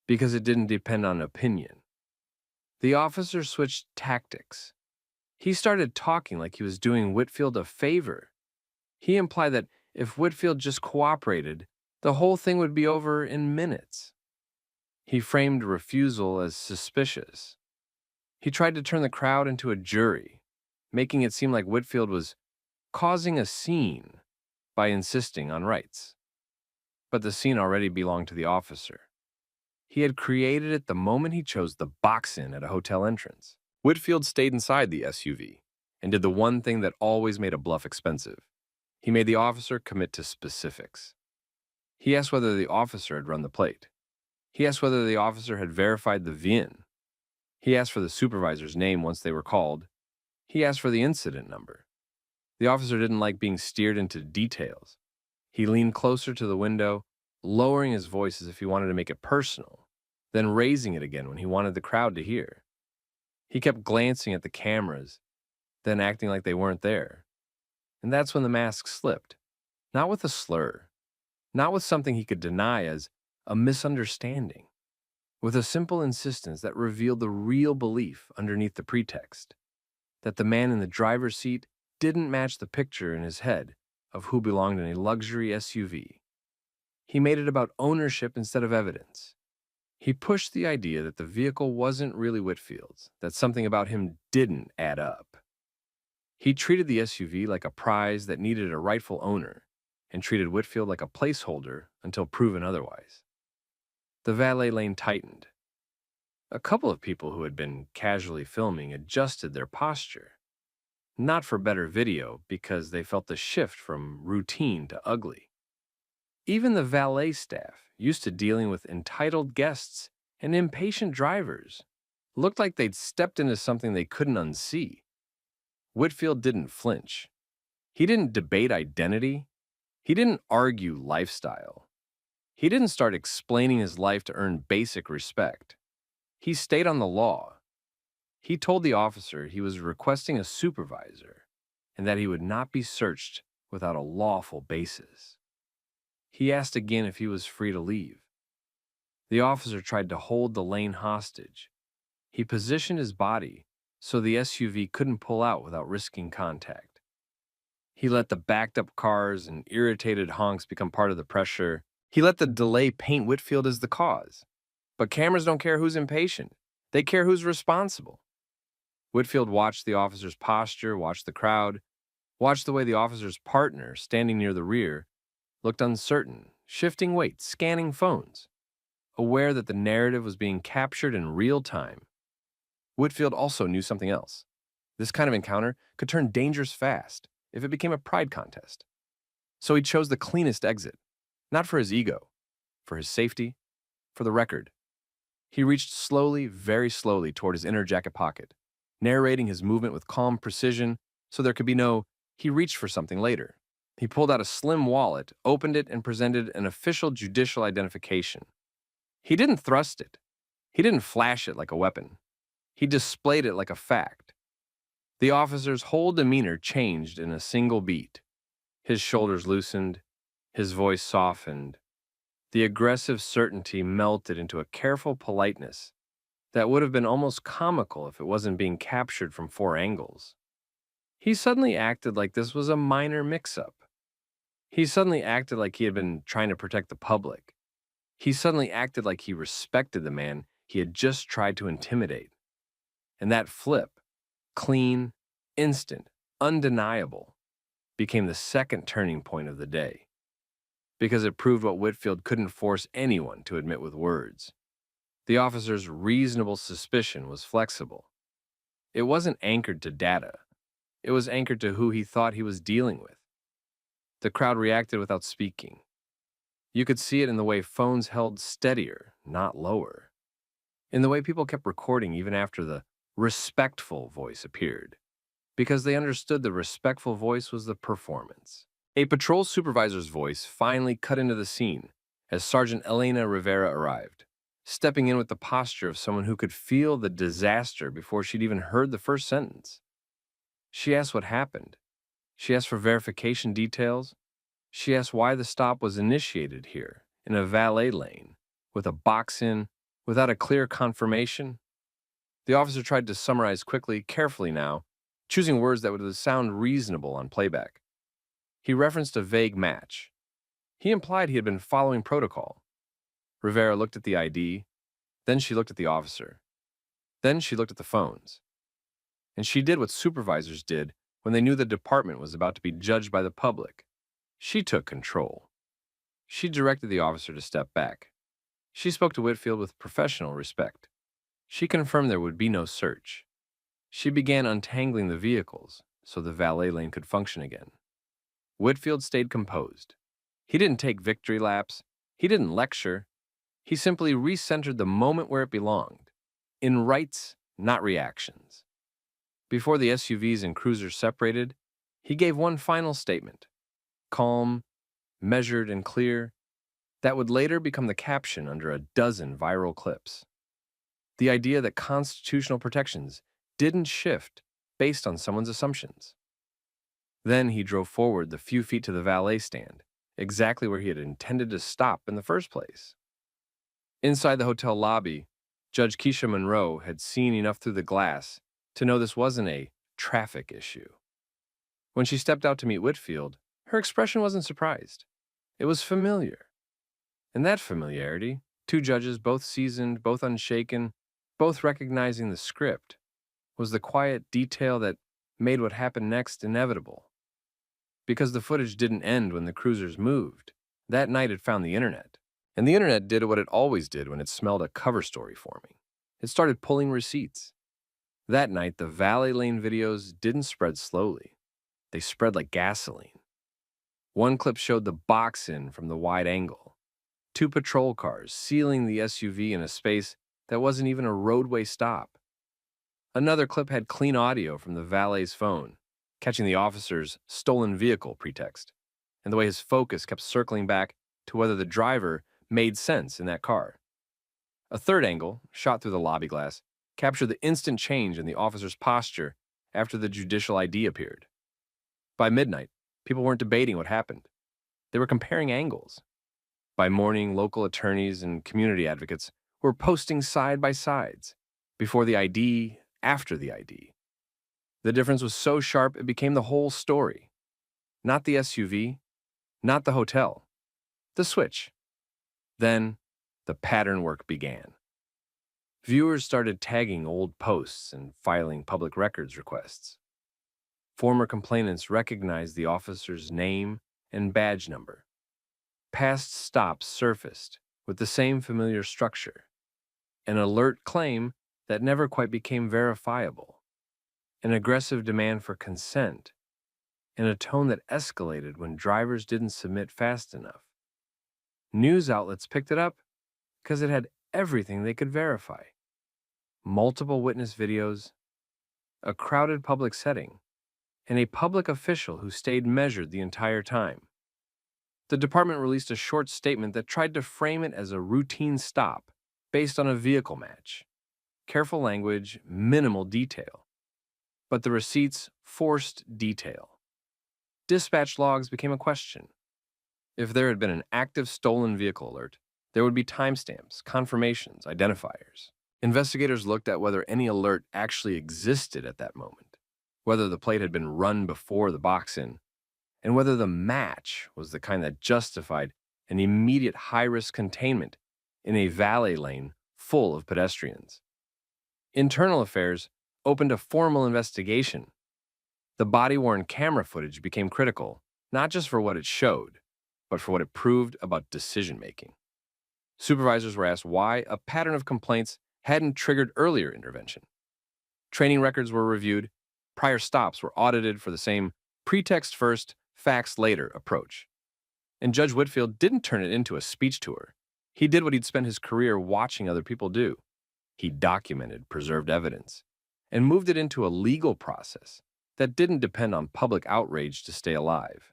because it didn't depend on opinion. The officer switched tactics. He started talking like he was doing Whitfield a favor. He implied that if Whitfield just cooperated, the whole thing would be over in minutes. He framed refusal as suspicious. He tried to turn the crowd into a jury, making it seem like Whitfield was causing a scene by insisting on rights. But the scene already belonged to the officer. He had created it the moment he chose the box-in at a hotel entrance. Whitfield stayed inside the SUV and did the one thing that always made a bluff expensive. He made the officer commit to specifics. He asked whether the officer had run the plate. He asked whether the officer had verified the VIN. He asked for the supervisor's name once they were called. He asked for the incident number. The officer didn't like being steered into details. He leaned closer to the window, lowering his voice as if he wanted to make it personal, then raising it again when he wanted the crowd to hear. He kept glancing at the cameras, then acting like they weren't there. And that's when the mask slipped. Not with a slur, not with something he could deny as a misunderstanding, with a simple insistence that revealed the real belief underneath the pretext, that the man in the driver's seat didn't match the picture in his head of who belonged in a luxury SUV. He made it about ownership instead of evidence. He pushed the idea that the vehicle wasn't really Whitfield's, that something about him didn't add up. He treated the SUV like a prize that needed a rightful owner, and treated Whitfield like a placeholder until proven otherwise. The valet lane tightened. A couple of people who had been casually filming adjusted their posture, not for better video, because they felt the shift from routine to ugly. Even the valet staff, used to dealing with entitled guests and impatient drivers, looked like they'd stepped into something they couldn't unsee. Whitfield didn't flinch. He didn't debate identity. He didn't argue lifestyle. He didn't start explaining his life to earn basic respect. He stayed on the law. He told the officer he was requesting a supervisor and that he would not be searched without a lawful basis. He asked again if he was free to leave. The officer tried to hold the lane hostage. He positioned his body so the SUV couldn't pull out without risking contact. He let the backed-up cars and irritated honks become part of the pressure. He let the delay paint Whitfield as the cause. But cameras don't care who's impatient. They care who's responsible. Whitfield watched the officer's posture, watched the crowd, watched the way the officer's partner, standing near the rear, looked uncertain, shifting weight, scanning phones, aware that the narrative was being captured in real time. Whitfield also knew something else. This kind of encounter could turn dangerous fast if it became a pride contest. So he chose the cleanest exit, Not for his ego, for his safety, for the record. He reached slowly, very slowly, toward his inner jacket pocket, narrating his movement with calm precision so there could be no, he reached for something later. He pulled out a slim wallet, opened it, and presented an official judicial identification. He didn't thrust it. He didn't flash it like a weapon. He displayed it like a fact. The officer's whole demeanor changed in a single beat. His shoulders loosened, his voice softened. The aggressive certainty melted into a careful politeness that would have been almost comical if it wasn't being captured from 4 angles. He suddenly acted like this was a minor mix-up. He suddenly acted like he had been trying to protect the public. He suddenly acted like he respected the man he had just tried to intimidate. And that flip, clean, instant, undeniable, became the second turning point of the day, because it proved what Whitfield couldn't force anyone to admit with words. The officer's reasonable suspicion was flexible. It wasn't anchored to data. It was anchored to who he thought he was dealing with. The crowd reacted without speaking. You could see it in the way phones held steadier, not lower. In the way people kept recording even after the respectful voice appeared, because they understood the respectful voice was the performance. A patrol supervisor's voice finally cut into the scene as Sergeant Elena Rivera arrived, stepping in with the posture of someone who could feel the disaster before she'd even heard the first sentence. She asked what happened. She asked for verification details. She asked why the stop was initiated here, in a valet lane, with a box in, without a clear confirmation. The officer tried to summarize quickly, carefully now, choosing words that would sound reasonable on playback. He referenced a vague match. He implied he had been following protocol. Rivera looked at the ID, then she looked at the officer. Then she looked at the phones. And she did what supervisors did when they knew the department was about to be judged by the public. She took control. She directed the officer to step back. She spoke to Whitfield with professional respect. She confirmed there would be no search. She began untangling the vehicles so the valet lane could function again. Whitfield stayed composed. He didn't take victory laps. He didn't lecture. He simply recentered the moment where it belonged, in rights, not reactions. Before the SUVs and cruisers separated, he gave one final statement, calm, measured, and clear, that would later become the caption under a dozen viral clips. The idea that constitutional protections didn't shift based on someone's assumptions. Then he drove forward the few feet to the valet stand, exactly where he had intended to stop in the first place. Inside the hotel lobby, Judge Keisha Monroe had seen enough through the glass to know this wasn't a traffic issue. When she stepped out to meet Whitfield, her expression wasn't surprised. It was familiar. And that familiarity, 2 judges, both seasoned, both unshaken, both recognizing the script, was the quiet detail that made what happened next inevitable. Because the footage didn't end when the cruisers moved. That night it found the internet. And the internet did what it always did when it smelled a cover story forming. It started pulling receipts. That night, the valet lane videos didn't spread slowly. They spread like gasoline. One clip showed the box in from the wide angle. 2 patrol cars sealing the SUV in a space that wasn't even a roadway stop. Another clip had clean audio from the valet's phone, catching the officer's stolen vehicle pretext, and the way his focus kept circling back to whether the driver made sense in that car. A third angle, shot through the lobby glass, captured the instant change in the officer's posture after the judicial ID appeared. By midnight, people weren't debating what happened. They were comparing angles. By morning, local attorneys and community advocates were posting side by sides, before the ID, after the ID. The difference was so sharp it became the whole story. Not the SUV, not the hotel, the switch. Then, the pattern work began. Viewers started tagging old posts and filing public records requests. Former complainants recognized the officer's name and badge number. Past stops surfaced with the same familiar structure. An alert claim that never quite became verifiable. An aggressive demand for consent. And a tone that escalated when drivers didn't submit fast enough. News outlets picked it up because it had everything they could verify. Multiple witness videos, a crowded public setting, and a public official who stayed measured the entire time. The department released a short statement that tried to frame it as a routine stop based on a vehicle match. Careful language, minimal detail. But the receipts forced detail. Dispatch logs became a question. If there had been an active stolen vehicle alert, there would be timestamps, confirmations, identifiers. Investigators looked at whether any alert actually existed at that moment, whether the plate had been run before the box-in, and whether the match was the kind that justified an immediate high-risk containment in a valet lane full of pedestrians. Internal Affairs opened a formal investigation. The body-worn camera footage became critical, not just for what it showed, but for what it proved about decision-making. Supervisors were asked why a pattern of complaints hadn't triggered earlier intervention. Training records were reviewed, prior stops were audited for the same pretext first, facts later approach. And Judge Whitfield didn't turn it into a speech tour. He did what he'd spent his career watching other people do. He documented preserved evidence and moved it into a legal process that didn't depend on public outrage to stay alive.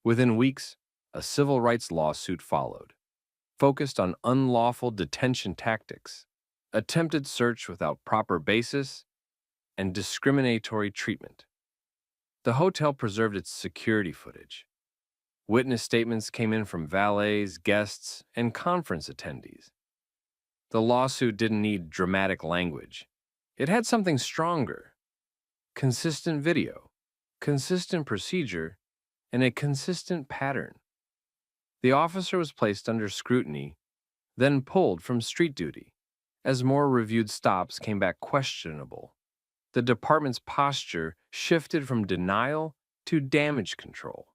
Within weeks, a civil rights lawsuit followed, focused on unlawful detention tactics, attempted search without proper basis, and discriminatory treatment. The hotel preserved its security footage. Witness statements came in from valets, guests, and conference attendees. The lawsuit didn't need dramatic language. It had something stronger: consistent video, consistent procedure, and a consistent pattern. The officer was placed under scrutiny, then pulled from street duty. As more reviewed stops came back questionable, the department's posture shifted from denial to damage control.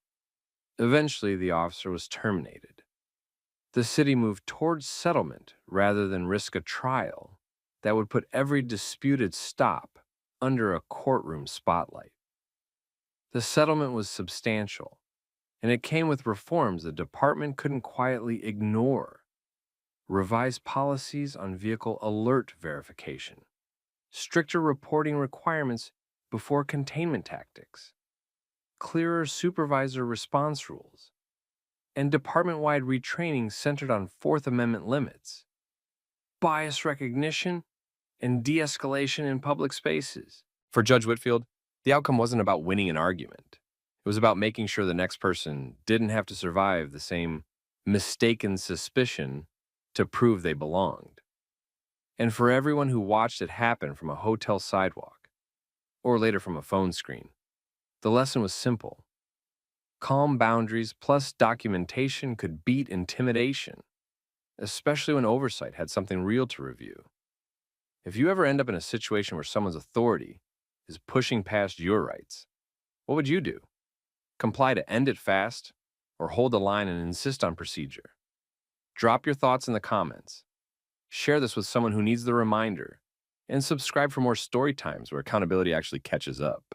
Eventually, the officer was terminated. The city moved towards settlement rather than risk a trial that would put every disputed stop under a courtroom spotlight. The settlement was substantial, and it came with reforms the department couldn't quietly ignore. Revised policies on vehicle alert verification, stricter reporting requirements before containment tactics, clearer supervisor response rules, and department-wide retraining centered on Fourth Amendment limits, bias recognition, and de-escalation in public spaces. For Judge Whitfield, the outcome wasn't about winning an argument. It was about making sure the next person didn't have to survive the same mistaken suspicion to prove they belonged. And for everyone who watched it happen from a hotel sidewalk, or later from a phone screen, the lesson was simple. Calm boundaries plus documentation could beat intimidation, especially when oversight had something real to review. If you ever end up in a situation where someone's authority is pushing past your rights, what would you do? Comply to end it fast, or hold the line and insist on procedure? Drop your thoughts in the comments. Share this with someone who needs the reminder, and subscribe for more story times where accountability actually catches up.